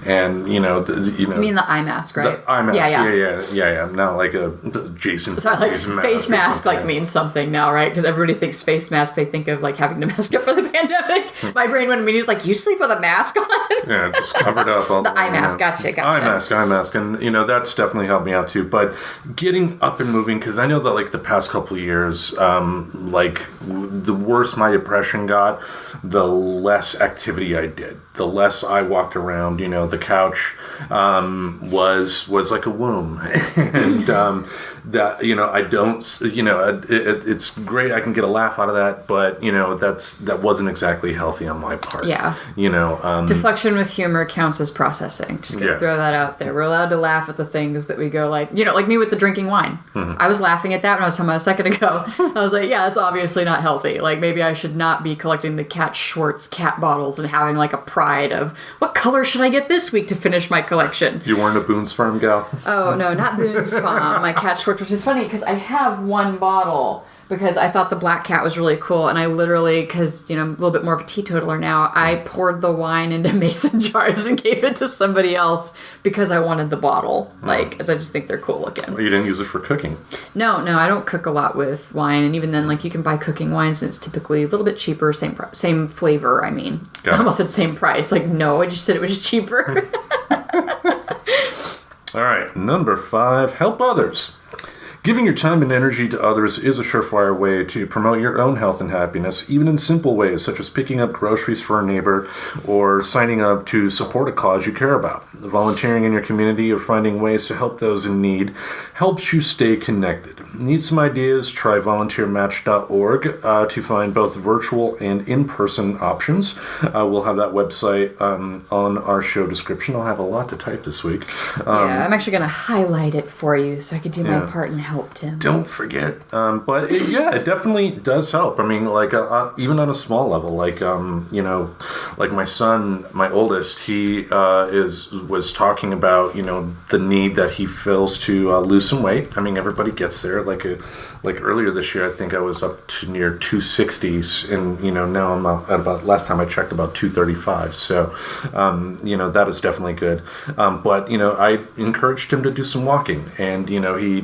And, You mean the eye mask, right? The eye mask, yeah. Not like a Jason so like face mask like means something now, right? Because everybody thinks face mask, they think of like having to mask up for the pandemic, my brain went immediately like, you sleep with a mask on? Yeah, just covered up. All the eye mask, gotcha. Eye mask. And, you know, that's definitely helped me out too. But getting up and moving, because I know that, like, the past couple of years, like, the worse my depression got, the less activity I did. The less I walked around, you know, the couch was like a womb. And that, you know, I don't, you know, it's great. I can get a laugh out of that. But, you know, that wasn't exactly healthy on my part. Yeah. You know. Deflection with humor counts as processing. Just gonna throw that out there. We're allowed to laugh at the things that we go like, you know, like me with the drinking wine. I was laughing at that when I was talking about a second ago. I was like, yeah, that's obviously not healthy. Like, maybe I should not be collecting the Cat Schwartz cat bottles and having like a pride of what color should I get this week to finish my collection. You weren't a Boone's Farm gal? Oh, no, not Boone's Farm. My Cat Schwartz, which is funny because I have one bottle because I thought the black cat was really cool. And I literally, because, you know, I'm a little bit more of a teetotaler now, I poured the wine into mason jars and gave it to somebody else because I wanted the bottle. Like, because I just think they're cool looking. Well, you didn't use it for cooking? No, I don't cook a lot with wine. And even then, like, you can buy cooking wines and it's typically a little bit cheaper, same flavor, I mean. I almost said same price. Like, no, I just said it was cheaper. All right, number 5, help others. Giving your time and energy to others is a surefire way to promote your own health and happiness, even in simple ways such as picking up groceries for a neighbor or signing up to support a cause you care about. Volunteering in your community or finding ways to help those in need helps you stay connected. Need some ideas? Try volunteermatch.org to find both virtual and in-person options. We'll have that website on our show description. I'll have a lot to type this week. Yeah, I'm actually going to highlight it for you so I could do my part and help Tim. Don't forget. But it definitely does help. I mean, like, even on a small level, like, you know, like my son, my oldest, he was talking about, you know, the need that he feels to lose some weight. I mean, everybody gets there. Like earlier this year, I think I was up to near 260s, and, you know, now I'm at about, last time I checked, about 235. So, you know, that is definitely good. But, you know, I encouraged him to do some walking, and, you know, he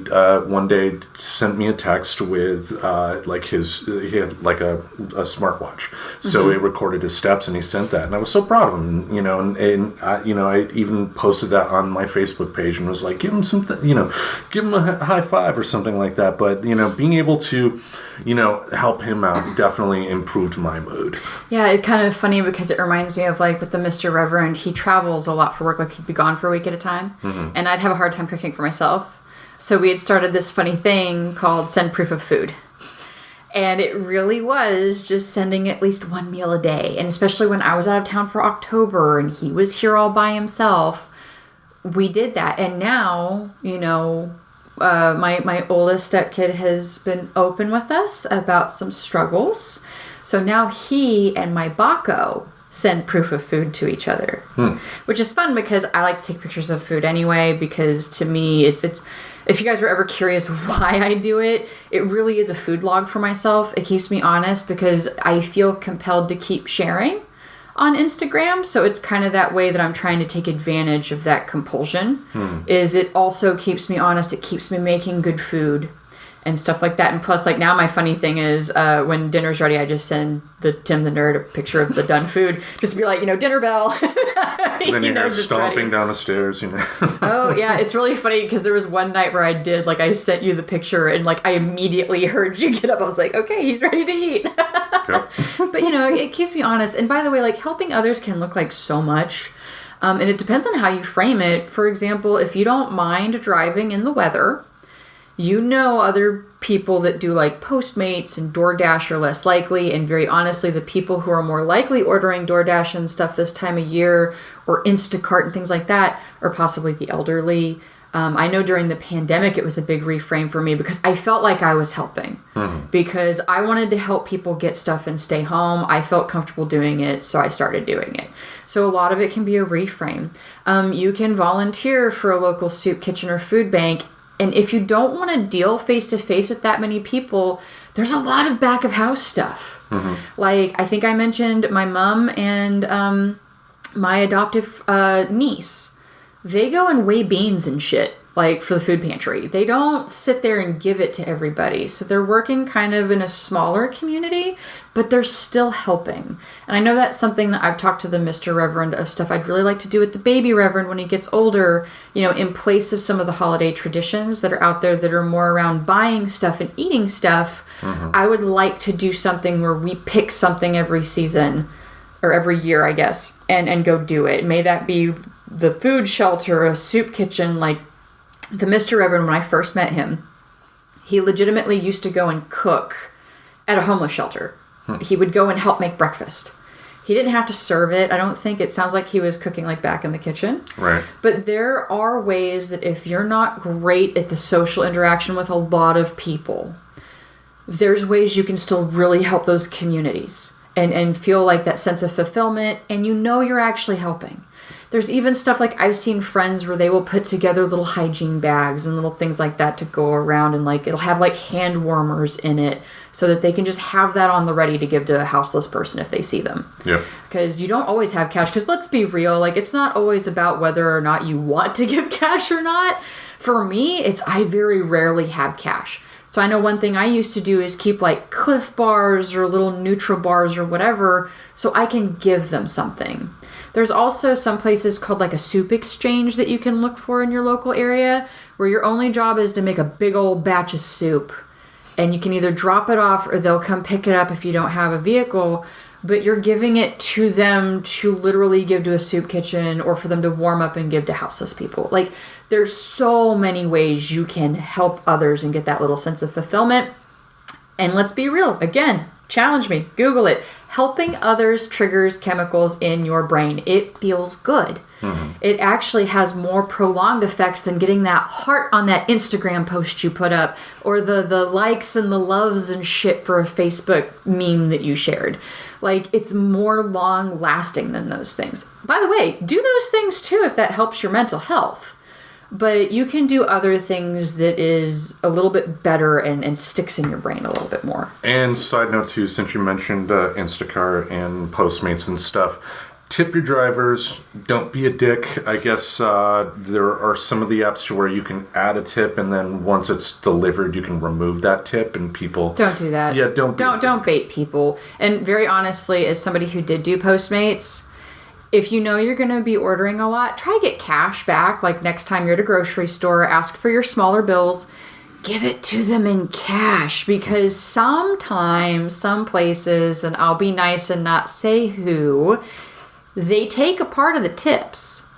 one day sent me a text with he had like a smartwatch, so he recorded his steps and he sent that, and I was so proud of him, you know, and I, you know, I even posted that on my Facebook page and was like, give him something, you know, give him a high five or something like that. But, you know, being able to, you know, help him out definitely improved my mood. Yeah, it's kind of funny because it reminds me of, like, with the Mr. Reverend, he travels a lot for work, like he'd be gone for a week at a time, and I'd have a hard time cooking for myself. So we had started this funny thing called Send Proof of Food. And it really was just sending at least one meal a day. And especially when I was out of town for October and he was here all by himself, we did that. And now, you know, my oldest stepkid has been open with us about some struggles. So now he and my Baco send proof of food to each other, which is fun because I like to take pictures of food anyway, because to me, it's if you guys were ever curious why I do it, it really is a food log for myself. It keeps me honest because I feel compelled to keep sharing on Instagram. So it's kind of that way that I'm trying to take advantage of that compulsion. Is it also keeps me honest. It keeps me making good food and stuff like that. And plus, like, now my funny thing is when dinner's ready, I just send Tim the Nerd a picture of the done food. Just to be like, you know, dinner bell. And then you hear stomping down the stairs, you know. Oh, yeah. It's really funny because there was one night where I sent you the picture and, like, I immediately heard you get up. I was like, okay, he's ready to eat. Yep. But, you know, it keeps me honest. And by the way, like, helping others can look like so much. And it depends on how you frame it. For example, if you don't mind driving in the weather, you know, other people that do like Postmates and DoorDash are less likely. And very honestly, the people who are more likely ordering DoorDash and stuff this time of year, or Instacart and things like that, are possibly the elderly. I know during the pandemic, it was a big reframe for me because I felt like I was helping because I wanted to help people get stuff and stay home. I felt comfortable doing it, so I started doing it. So a lot of it can be a reframe. You can volunteer for a local soup kitchen or food bank. And if you don't want to deal face-to-face with that many people, there's a lot of back-of-house stuff. Like, I think I mentioned my mom and my adoptive niece. They go and weigh beans and shit like for the food pantry. They don't sit there and give it to everybody. So they're working kind of in a smaller community, but they're still helping. And I know that's something that I've talked to the Mr. Reverend of stuff I'd really like to do with the baby Reverend when he gets older, you know, in place of some of the holiday traditions that are out there that are more around buying stuff and eating stuff. I would like to do something where we pick something every season or every year, I guess, and go do it. May that be the food shelter, a soup kitchen. Like the Mr. Reverend, when I first met him, he legitimately used to go and cook at a homeless shelter. He would go and help make breakfast. He didn't have to serve it. I don't think it sounds like he was cooking like back in the kitchen. Right. But there are ways that if you're not great at the social interaction with a lot of people, there's ways you can still really help those communities and feel like that sense of fulfillment, and you know you're actually helping. There's even stuff like I've seen friends where they will put together little hygiene bags and little things like that to go around, and like it'll have like hand warmers in it so that they can just have that on the ready to give to a houseless person if they see them. Yeah. Because you don't always have cash. Because let's be real, like it's not always about whether or not you want to give cash or not. For me, I very rarely have cash. So I know one thing I used to do is keep like Cliff bars or little Nutra bars or whatever so I can give them something. There's also some places called like a soup exchange that you can look for in your local area where your only job is to make a big old batch of soup. And you can either drop it off or they'll come pick it up if you don't have a vehicle. But you're giving it to them to literally give to a soup kitchen or for them to warm up and give to houseless people. Like, there's so many ways you can help others and get that little sense of fulfillment. And let's be real. Again, challenge me. Google it. Helping others triggers chemicals in your brain. It feels good. It actually has more prolonged effects than getting that heart on that Instagram post you put up or the likes and the loves and shit for a Facebook meme that you shared. Like, it's more long lasting than those things. By the way, do those things too if that helps your mental health. But you can do other things that is a little bit better and sticks in your brain a little bit more. And side note too, since you mentioned Instacart and Postmates and stuff, tip your drivers. Don't be a dick. I guess there are some of the apps to where you can add a tip, and then once it's delivered, you can remove that tip, and people don't do that. Yeah, don't bait people. And very honestly, as somebody who did do Postmates, if you know you're going to be ordering a lot, try to get cash back. Like next time you're at a grocery store, ask for your smaller bills. Give it to them in cash, because sometimes, some places, and I'll be nice and not say who, they take a part of the tips.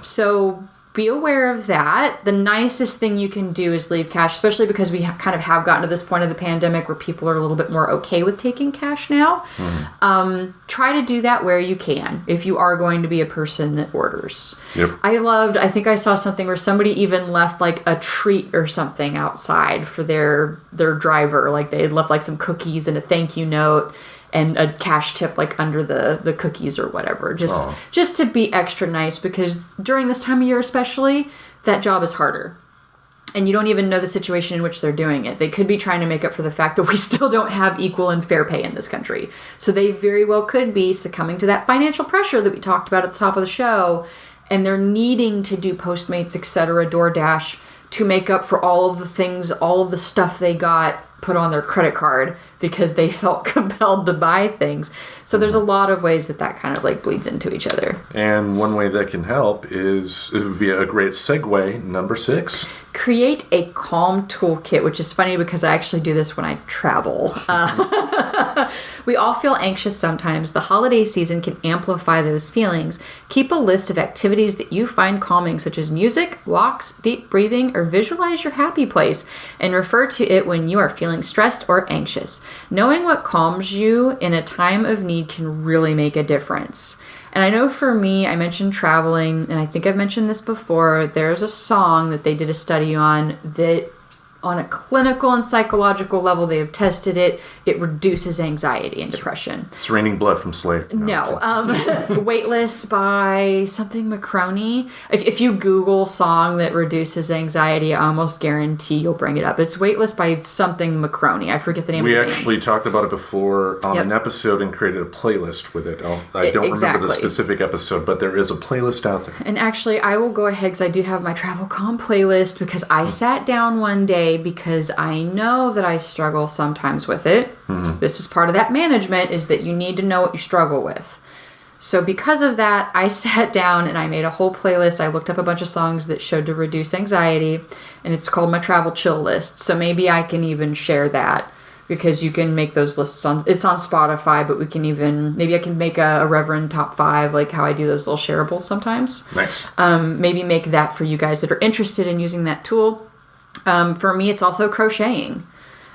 So be aware of that. The nicest thing you can do is leave cash, especially because we kind of have gotten to this point of the pandemic where people are a little bit more okay with taking cash now. Try to do that where you can, if you are going to be a person that orders. Yep. I think I saw something where somebody even left like a treat or something outside for their driver. Like they had left like some cookies and a thank you note and a cash tip like under the cookies or whatever. Just to be extra nice, because during this time of year especially, that job is harder. And you don't even know the situation in which they're doing it. They could be trying to make up for the fact that we still don't have equal and fair pay in this country. So they very well could be succumbing to that financial pressure that we talked about at the top of the show. And they're needing to do Postmates, etc., DoorDash, to make up for all of the things, all of the stuff they got put on their credit card because they felt compelled to buy things. So there's a lot of ways that kind of like bleeds into each other. And one way that can help is via a great segue, number 6. Create a calm toolkit, which is funny because I actually do this when I travel. We all feel anxious sometimes. The holiday season can amplify those feelings. Keep a list of activities that you find calming, such as music, walks, deep breathing, or visualize your happy place, and refer to it when you are feeling stressed or anxious. Knowing what calms you in a time of need can really make a difference. And I know for me, I mentioned traveling, and I think I've mentioned this before, there's a song that they did a study on that on a clinical and psychological level, they have tested it. It reduces anxiety and depression. It's raining blood from Slade. No. Weightless by something Macroni. If you Google song that reduces anxiety, I almost guarantee you'll bring it up. It's Weightless by something Macroni. I forget the name of the band. We actually talked about it before on an episode and created a playlist with it. I don't remember the specific episode, but there is a playlist out there. And actually, I will go ahead because I do have my Travel Calm playlist because I sat down one day because I know that I struggle sometimes with it. Mm-hmm. This is part of that management, is that you need to know what you struggle with. So because of that, I sat down and I made a whole playlist. I looked up a bunch of songs that showed to reduce anxiety, and it's called my Travel Chill List. So maybe I can even share that, because you can make those lists it's on Spotify, but maybe I can make a Reverend top 5, like how I do those little shareables sometimes. Nice. Maybe make that for you guys that are interested in using that tool. For me, it's also crocheting.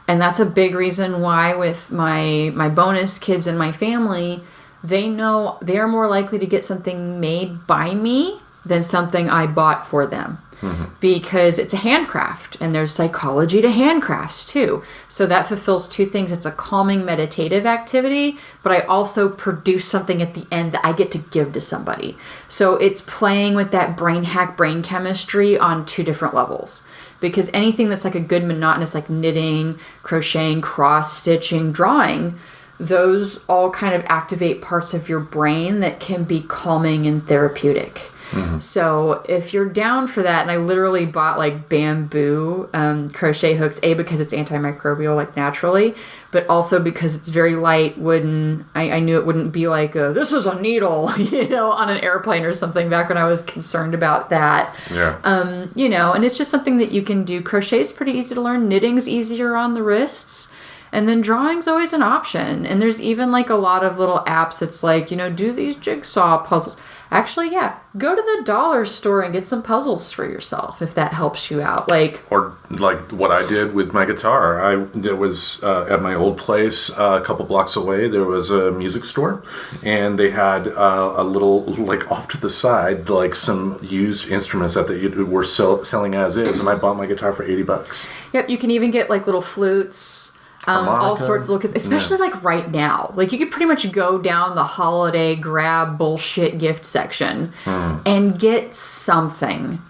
And that's a big reason why with my bonus kids and my family, they know they are more likely to get something made by me than something I bought for them. Mm-hmm. Because it's a handcraft, and there's psychology to handcrafts too. So that fulfills two things. It's a calming meditative activity, but I also produce something at the end that I get to give to somebody. So it's playing with that brain hack, brain chemistry on two different levels. Because anything that's like a good monotonous, like knitting, crocheting, cross-stitching, drawing, those all kind of activate parts of your brain that can be calming and therapeutic. Mm-hmm. So if you're down for that, and I literally bought like bamboo crochet hooks, because it's antimicrobial, like naturally, but also because it's very light, wooden. I knew it wouldn't be like, this is a needle, on an airplane or something, back when I was concerned about that. Yeah. And it's just something that you can do. Crochet is pretty easy to learn. Knitting's easier on the wrists. And then drawing's always an option. And there's even like a lot of little apps that's like, do these jigsaw puzzles. Actually, yeah, go to the dollar store and get some puzzles for yourself if that helps you out. Or like what I did with my guitar. There was at my old place a couple blocks away, there was a music store, and they had a little, like off to the side, like some used instruments that they were selling as is, and I bought my guitar for $80. Yep, you can even get like little flutes. All sorts of little, especially like right now. Like you could pretty much go down the holiday grab bullshit gift section and get something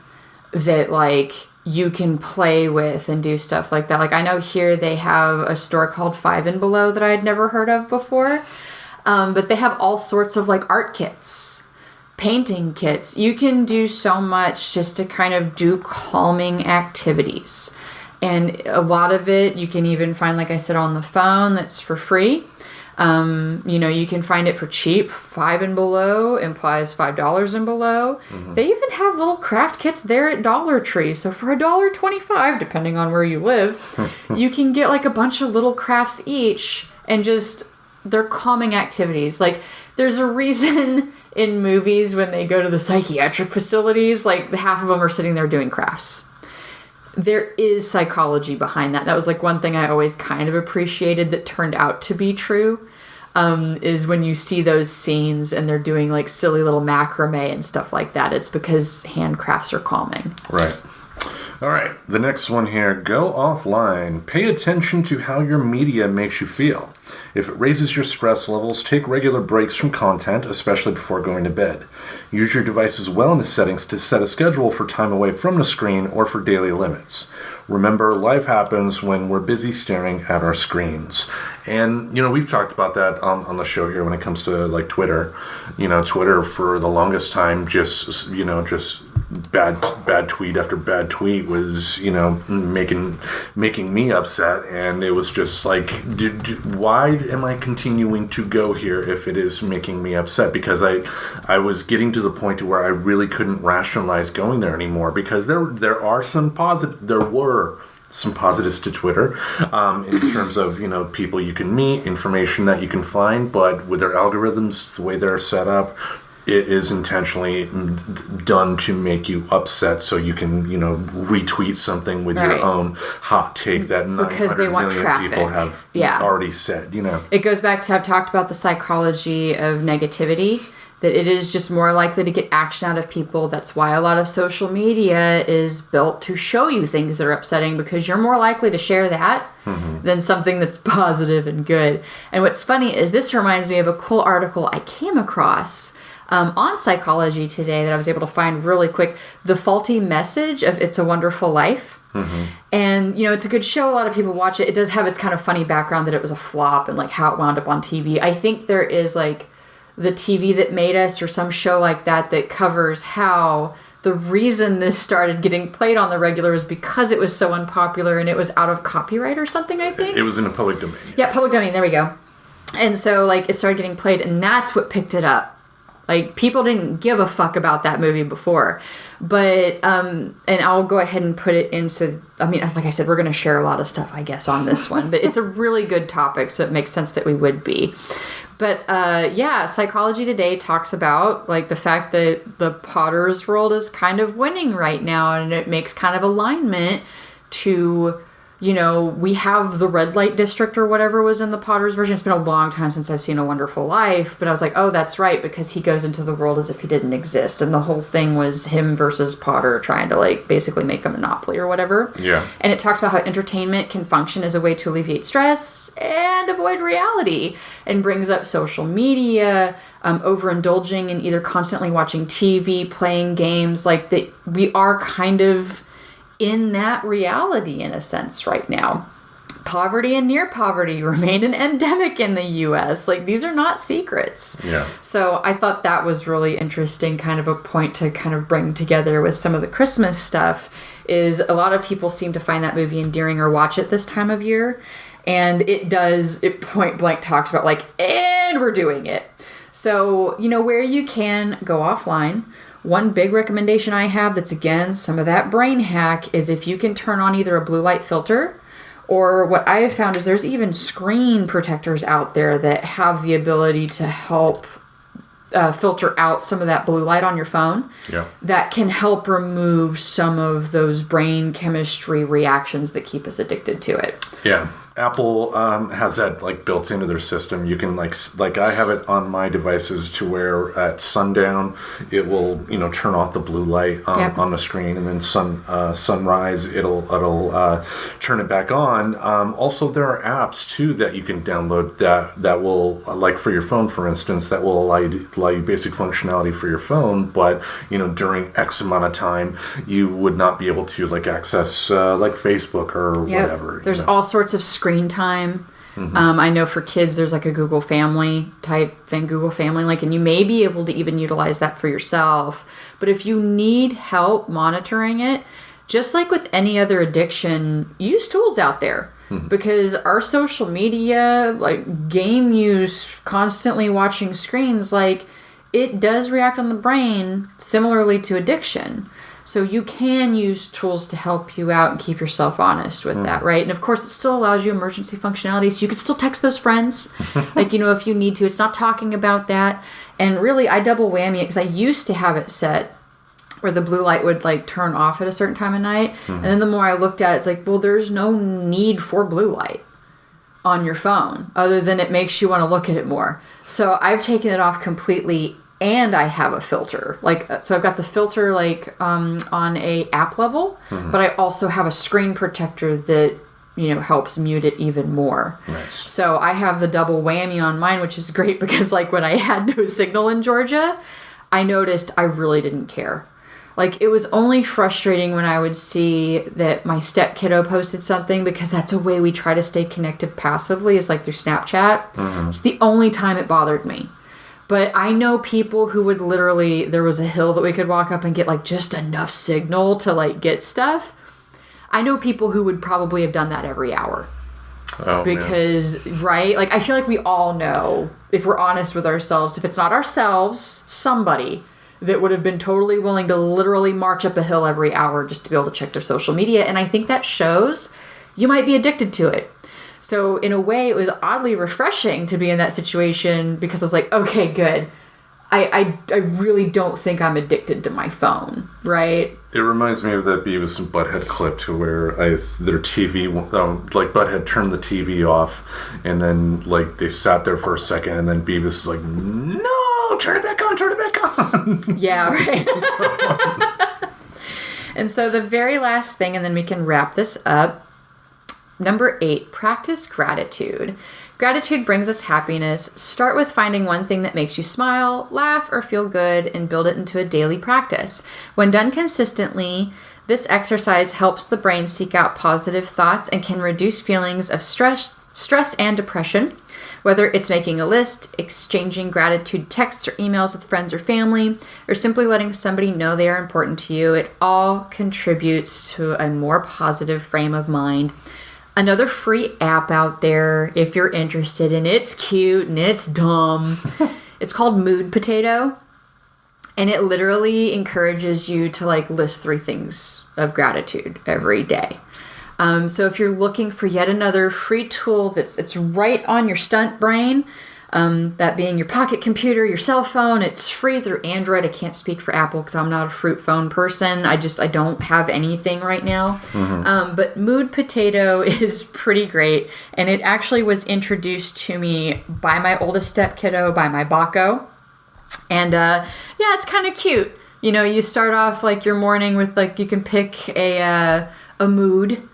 that like you can play with and do stuff like that. Like I know here they have a store called 5 and Below that I had never heard of before. But they have all sorts of like art kits, painting kits. You can do so much just to kind of do calming activities. And a lot of it you can even find, like I said, on the phone that's for free. You can find it for cheap. 5 and Below implies $5 and below. Mm-hmm. They even have little craft kits there at Dollar Tree. So for $1.25, depending on where you live, you can get like a bunch of little crafts each, and just they're calming activities. Like there's a reason in movies when they go to the psychiatric facilities, like half of them are sitting there doing crafts. There is psychology behind that. That was like one thing I always kind of appreciated that turned out to be true, is when you see those scenes and they're doing like silly little macrame and stuff like that. It's because handcrafts are calming. Right. All right. The next one here, go offline. Pay attention to how your media makes you feel. If it raises your stress levels, take regular breaks from content, especially before going to bed. Use your device's wellness settings to set a schedule for time away from the screen or for daily limits. Remember, life happens when we're busy staring at our screens. And, we've talked about that on the show here when it comes to, like, Twitter. Twitter for the longest time just bad tweet after bad tweet was, making me upset. And it was just like, why am I continuing to go here if it is making me upset? Because I was getting to the point to where I really couldn't rationalize going there anymore, because there were some positives to Twitter, in terms of, people you can meet, information that you can find, but with their algorithms, the way they're set up, it is intentionally done to make you upset so you can, retweet something with your own hot take that 900 million people have already said, It goes back to, I've talked about the psychology of negativity, that it is just more likely to get action out of people. That's why a lot of social media is built to show you things that are upsetting, because you're more likely to share that than something that's positive and good. And what's funny is this reminds me of a cool article I came across on Psychology Today that I was able to find really quick. The Faulty Message of It's a Wonderful Life. And, you know, it's a good show. A lot of people watch it. It does have its kind of funny background that it was a flop and like how it wound up on TV. I think there is like The TV That Made Us or some show like that covers how the reason this started getting played on the regular is because it was so unpopular and it was out of copyright or something, I think. It was in a public domain. Yeah, public domain. There we go. And so like it started getting played, and that's what picked it up. Like, people didn't give a fuck about that movie before. But, and I'll go ahead and put it into, I mean, like I said, we're going to share a lot of stuff, I guess, on this one. But it's a really good topic, so it makes sense that we would be. But, yeah, Psychology Today talks about, like, the fact that the Potter's world is kind of winning right now. And it makes kind of alignment to, you know, we have the red light district or whatever was in the Potter's version. It's been a long time since I've seen A Wonderful Life, but I was like, oh, that's right, because he goes into the world as if he didn't exist. And the whole thing was him versus Potter trying to, like, basically make a monopoly or whatever. Yeah. And it talks about how entertainment can function as a way to alleviate stress and avoid reality, and brings up social media, overindulging in either constantly watching TV, playing games, like that we are kind of in that reality in a sense right now. Poverty and near poverty remain an endemic in the U.S. Like, these are not secrets. Yeah. So I thought that was really interesting, kind of a point to kind of bring together with some of the Christmas stuff, is a lot of people seem to find that movie endearing or watch it this time of year. And it point blank talks about like, and we're doing it. So, you know, where you can go offline, one big recommendation I have that's, again, some of that brain hack is if you can turn on either a blue light filter, or what I have found is there's even screen protectors out there that have the ability to help filter out some of that blue light on your phone. Yeah. That can help remove some of those brain chemistry reactions that keep us addicted to it. Yeah. Apple has that like built into their system. You can like I have it on my devices to where at sundown it will, you know, turn off the blue light on the screen, and then sunrise it'll turn it back on. Also, there are apps too that you can download that will, like for your phone, for instance, that will allow you basic functionality for your phone, but you know, during X amount of time you would not be able to like access like Facebook or whatever. There's all sorts of screen time. I know for kids there's like a Google Family type thing, Google Family Link, and you may be able to even utilize that for yourself. But if you need help monitoring it, just like with any other addiction, use tools out there. Because our social media, like game use, constantly watching screens, like it does react on the brain similarly to addiction. So you can use tools to help you out and keep yourself honest with that, right? And of course, it still allows you emergency functionality, so you can still text those friends, like, you know, if you need to. It's not talking about that. And really, I double whammy it because I used to have it set where the blue light would like turn off at a certain time of night. And then the more I looked at it, it's like, well, there's no need for blue light on your phone other than it makes you want to look at it more. So I've taken it off completely. And I have a filter, like, so I've got the filter like on a app level, but I also have a screen protector that, you know, helps mute it even more. Nice. So I have the double whammy on mine, which is great because like when I had no signal in Georgia, I noticed I really didn't care. Like, it was only frustrating when I would see that my step kiddo posted something, because that's a way we try to stay connected passively, is like through Snapchat. It's the only time it bothered me. But I know people who would literally, there was a hill that we could walk up and get like just enough signal to like get stuff. I know people who would probably have done that every hour. Oh, because, man. Right? Like, I feel like we all know, if we're honest with ourselves, if it's not ourselves, somebody that would have been totally willing to literally march up a hill every hour just to be able to check their social media. And I think that shows you might be addicted to it. So in a way, it was oddly refreshing to be in that situation, because I was like, okay, good. I really don't think I'm addicted to my phone, right? It reminds me of that Beavis and Butthead clip to where their TV, like Butthead turned the TV off, and then like they sat there for a second, and then Beavis is like, no, turn it back on, turn it back on. Yeah, right. And so the very last thing, and then we can wrap this up. Number 8, practice gratitude. Gratitude brings us happiness. Start with finding one thing that makes you smile, laugh, or feel good, and build it into a daily practice. When done consistently, this exercise helps the brain seek out positive thoughts and can reduce feelings of stress and depression. Whether it's making a list, exchanging gratitude texts or emails with friends or family, or simply letting somebody know they are important to you, it all contributes to a more positive frame of mind. Another free app out there, if you're interested, and it's cute and it's dumb. It's called Mood Potato, and it literally encourages you to like list 3 things of gratitude every day. So if you're looking for yet another free tool it's right on your stunt brain, that being your pocket computer, your cell phone, it's free through Android. I can't speak for Apple because I'm not a fruit phone person. I don't have anything right now. But Mood Potato is pretty great. And it actually was introduced to me by my oldest step kiddo, by my Baco. And yeah, it's kind of cute. You know, you start off like your morning with like, you can pick a mood.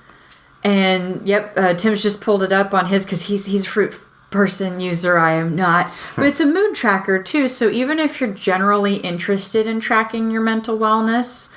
And yep, Tim's just pulled it up on his because he's a fruit person user. I am not. But it's a mood tracker too. So even if you're generally interested in tracking your mental wellness,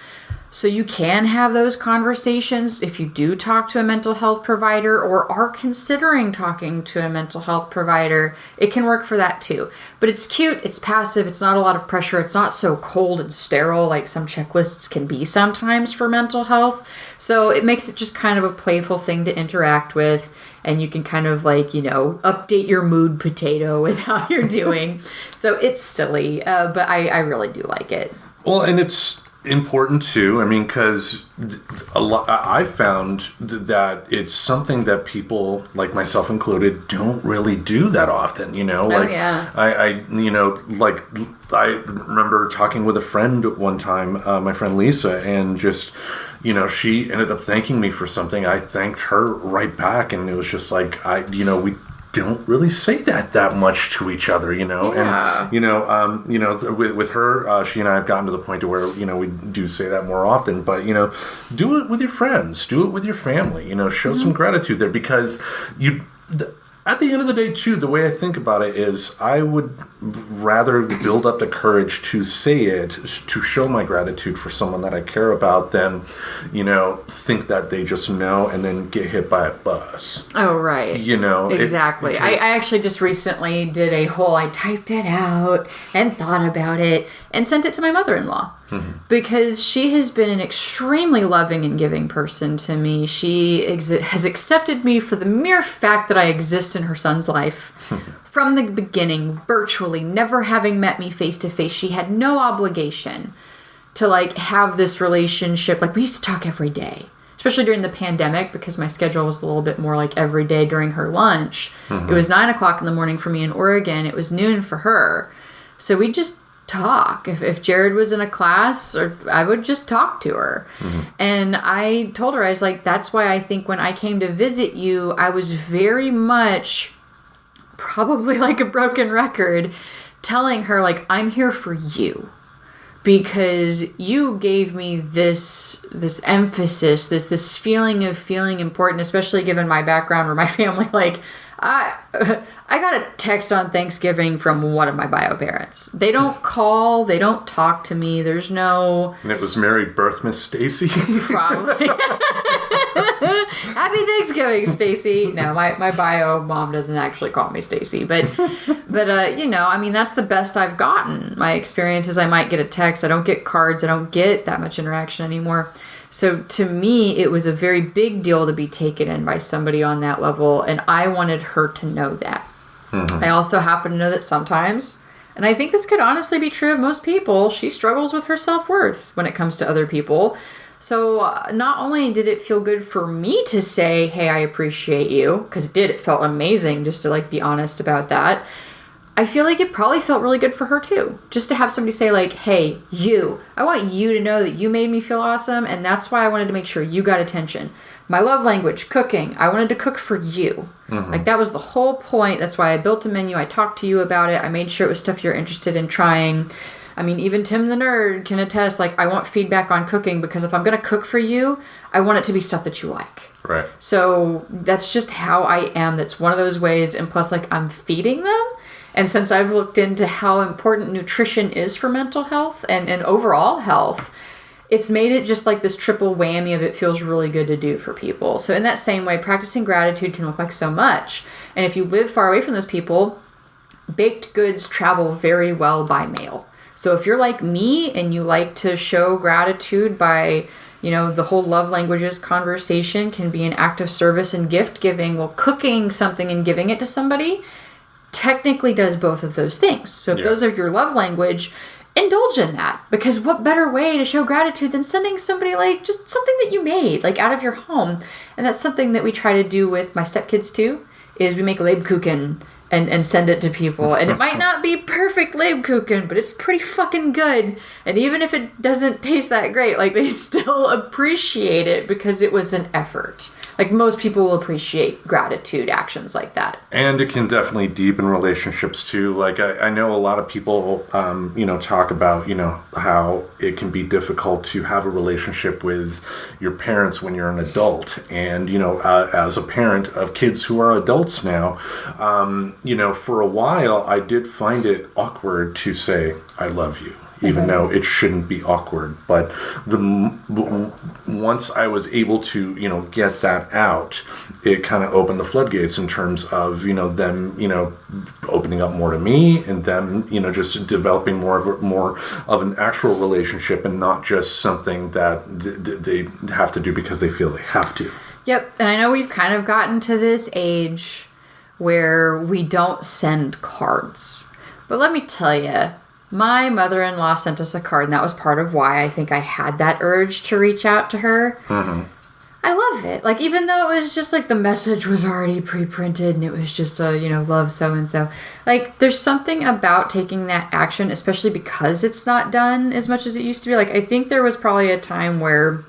so you can have those conversations if you do talk to a mental health provider or are considering talking to a mental health provider, it can work for that too. But it's cute, it's passive, it's not a lot of pressure, it's not so cold and sterile like some checklists can be sometimes for mental health. So it makes it just kind of a playful thing to interact with, and you can kind of like, you know, update your mood potato with how you're doing. So it's silly, but I really do like it. Well, and it's important too. I mean, because I found that it's something that people, like myself included, don't really do that often. You know, like I remember talking with a friend one time, my friend Lisa, and just, you know, she ended up thanking me for something. I thanked her right back, and it was just like we don't really say that much to each other, you know. Yeah. And with her, she and I have gotten to the point to where, you know, we do say that more often. But, you know, do it with your friends, do it with your family, you know, show some gratitude there, because at the end of the day, too, the way I think about it is I would rather build up the courage to say it, to show my gratitude for someone that I care about, than, you know, think that they just know and then get hit by a bus. Oh, right. You know. Exactly. I actually just recently did I typed it out and thought about it and sent it to my mother-in-law. Because she has been an extremely loving and giving person to me. She has accepted me for the mere fact that I exist in her son's life. From the beginning, virtually, never having met me face to face. She had no obligation to like have this relationship. Like, we used to talk every day, especially during the pandemic, because my schedule was a little bit more like every day during her lunch. It was 9 o'clock in the morning for me in Oregon. It was noon for her. So we just talk. If Jared was in a class, or I would just talk to her. And I told her, I was like, that's why I think when I came to visit you, I was very much probably like a broken record telling her, like, I'm here for you, because you gave me this emphasis, this feeling of feeling important, especially given my background where my family, like, I got a text on Thanksgiving from one of my bio parents. They don't call, they don't talk to me. There's no... And it was Merry Birthmas, Stacy. Probably. Happy Thanksgiving, Stacy. No, my bio mom doesn't actually call me Stacy, but you know, I mean, that's the best I've gotten. My experience is I might get a text. I don't get cards. I don't get that much interaction anymore. So to me, it was a very big deal to be taken in by somebody on that level, and I wanted her to know that. I also happen to know that sometimes, and I think this could honestly be true of most people, she struggles with her self-worth when it comes to other people. So not only did it feel good for me to say, hey, I appreciate you, because it felt amazing just to like be honest about that. I feel like it probably felt really good for her too, just to have somebody say like, hey, I want you to know that you made me feel awesome, and that's why I wanted to make sure you got attention. My love language, cooking. I wanted to cook for you. Like, that was the whole point. That's why I built a menu. I talked to you about it. I made sure it was stuff you're interested in trying. I mean, even Tim the Nerd can attest, like, I want feedback on cooking because if I'm going to cook for you, I want it to be stuff that you like. Right. So that's just how I am. That's one of those ways. And plus, like, I'm feeding them. And since I've looked into how important nutrition is for mental health and overall health, it's made it just like this triple whammy of it feels really good to do for people. So in that same way, practicing gratitude can look like so much. And if you live far away from those people, baked goods travel very well by mail. So if you're like me and you like to show gratitude by, you know, the whole love languages conversation can be an act of service and gift giving. Well, cooking something and giving it to somebody technically does both of those things. So if those are your love language, indulge in that, because what better way to show gratitude than sending somebody like just something that you made like out of your home. And that's something that we try to do with my stepkids too, is we make Lebkuchen and send it to people. And it might not be perfect Lebkuchen, but it's pretty fucking good. And even if it doesn't taste that great, like, they still appreciate it because it was an effort. Like, most people will appreciate gratitude actions like that. And it can definitely deepen relationships too. Like, I know a lot of people, you know, talk about, you know, how it can be difficult to have a relationship with your parents when you're an adult. And, you know, as a parent of kids who are adults now, you know, for a while I did find it awkward to say, I love you. Even though it shouldn't be awkward. But once I was able to, you know, get that out, it kind of opened the floodgates in terms of, you know, them, you know, opening up more to me and them, you know, just developing more of an actual relationship and not just something that they have to do because they feel they have to. Yep. And I know we've kind of gotten to this age where we don't send cards. But let me tell you, my mother-in-law sent us a card, and that was part of why I think I had that urge to reach out to her. I love it. Like, even though it was just like the message was already pre-printed and it was just a, you know, love so-and-so. Like, there's something about taking that action, especially because it's not done as much as it used to be. Like, I think there was probably a time where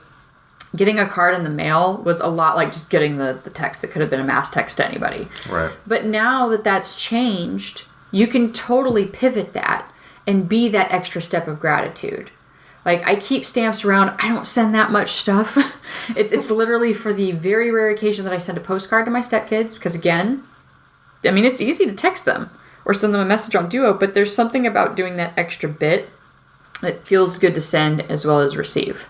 getting a card in the mail was a lot like just getting the text that could have been a mass text to anybody. Right. But now that that's changed, you can totally pivot that and be that extra step of gratitude. Like, I keep stamps around. I don't send that much stuff. It's literally for the very rare occasion that I send a postcard to my stepkids. Because again, I mean, it's easy to text them or send them a message on Duo. But there's something about doing that extra bit that feels good to send as well as receive.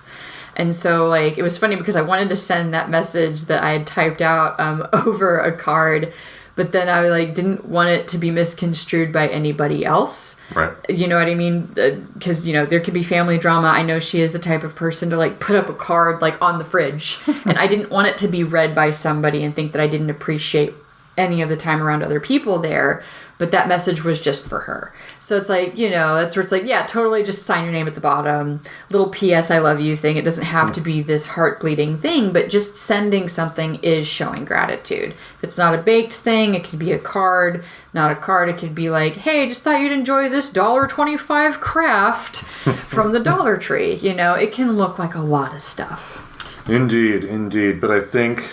And so, like, it was funny because I wanted to send that message that I had typed out over a card. But then I, like, didn't want it to be misconstrued by anybody else. Right. You know what I mean? Because, you know, there could be family drama. I know she is the type of person to, like, put up a card, like, on the fridge. And I didn't want it to be read by somebody and think that I didn't appreciate any of the time around other people there. But that message was just for her. So it's like, you know, that's where it's like, yeah, totally just sign your name at the bottom. Little P.S. I love you thing. It doesn't have to be this heart-bleeding thing, but just sending something is showing gratitude. If it's not a baked thing, it could be a card. Not a card, it could be like, hey, just thought you'd enjoy this $1.25 craft from the Dollar Tree. You know, it can look like a lot of stuff. Indeed, indeed. But I think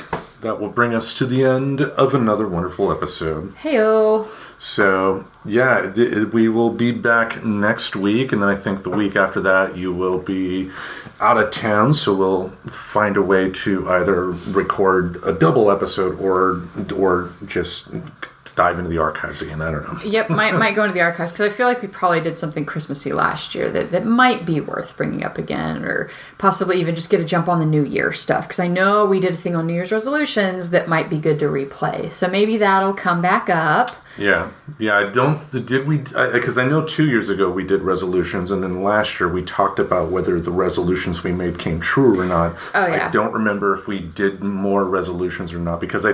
that will bring us to the end of another wonderful episode. Hey-o. So, yeah, we will be back next week, and then I think the week after that you will be out of town, so we'll find a way to either record a double episode or just dive into the archives again. I don't know. Yep, might go into the archives, because I feel like we probably did something Christmassy last year that might be worth bringing up again, or possibly even just get a jump on the New Year stuff, because I know we did a thing on New Year's resolutions that might be good to replay. So maybe that'll come back up. Yeah. Because I know 2 years ago we did resolutions, and then last year we talked about whether the resolutions we made came true or not. Oh, yeah. I don't remember if we did more resolutions or not, because I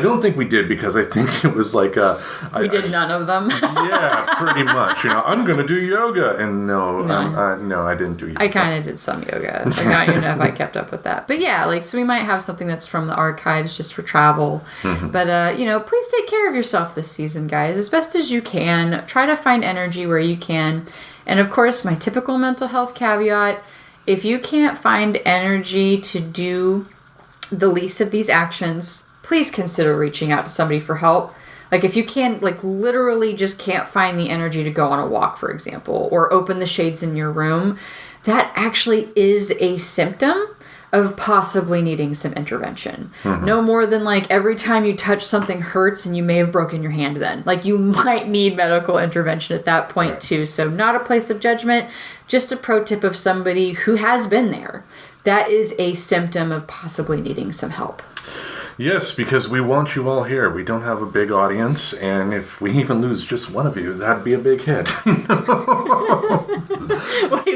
don't think we did, because I think it was like we did none of them. Yeah, pretty much. You know, I'm going to do yoga, and no, I didn't do yoga. I kind of did some yoga. I don't even know if I kept up with that. But yeah, like, so we might have something that's from the archives just for travel. Mm-hmm. But, you know, please take care of yourself this season, guys, as best as you can. Try to find energy where you can. And, of course, my typical mental health caveat, if you can't find energy to do the least of these actions, please consider reaching out to somebody for help. Like if you can't, like literally just can't find the energy to go on a walk, for example, or open the shades in your room, that actually is a symptom of possibly needing some intervention. No more than like every time you touch something hurts and you may have broken your hand then. Like you might need medical intervention at that point too. So not a place of judgment, just a pro tip of somebody who has been there. That is a symptom of possibly needing some help. Yes, because we want you all here. We don't have a big audience, and if we even lose just one of you, that'd be a big hit.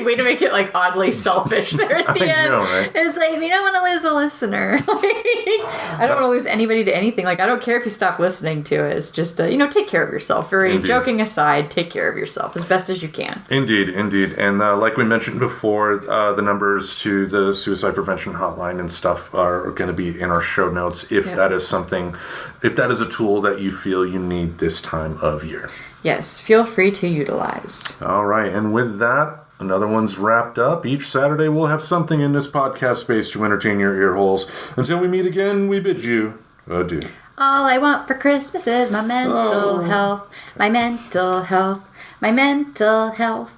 Way to make it like oddly selfish there at the end. know, right? It's like, you don't want to lose a listener. I don't want to lose anybody to anything. Like, I don't care if you stop listening to it. It's just, take care of yourself. Very Indeed. joking aside, take care of yourself as best as you can. Indeed. And like we mentioned before, the numbers to the suicide prevention hotline and stuff are going to be in our show notes if that is a tool that you feel you need this time of year. Yes, feel free to utilize. All right. And with that, another one's wrapped up. Each Saturday we'll have something in this podcast space to entertain your ear holes. Until we meet again, we bid you adieu. All I want for Christmas is my mental health. My mental health. My mental health.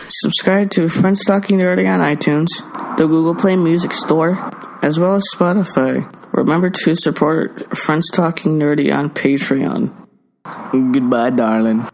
Subscribe to Friends Talking Nerdy on iTunes, the Google Play Music Store, as well as Spotify. Remember to support Friends Talking Nerdy on Patreon. Goodbye, darling.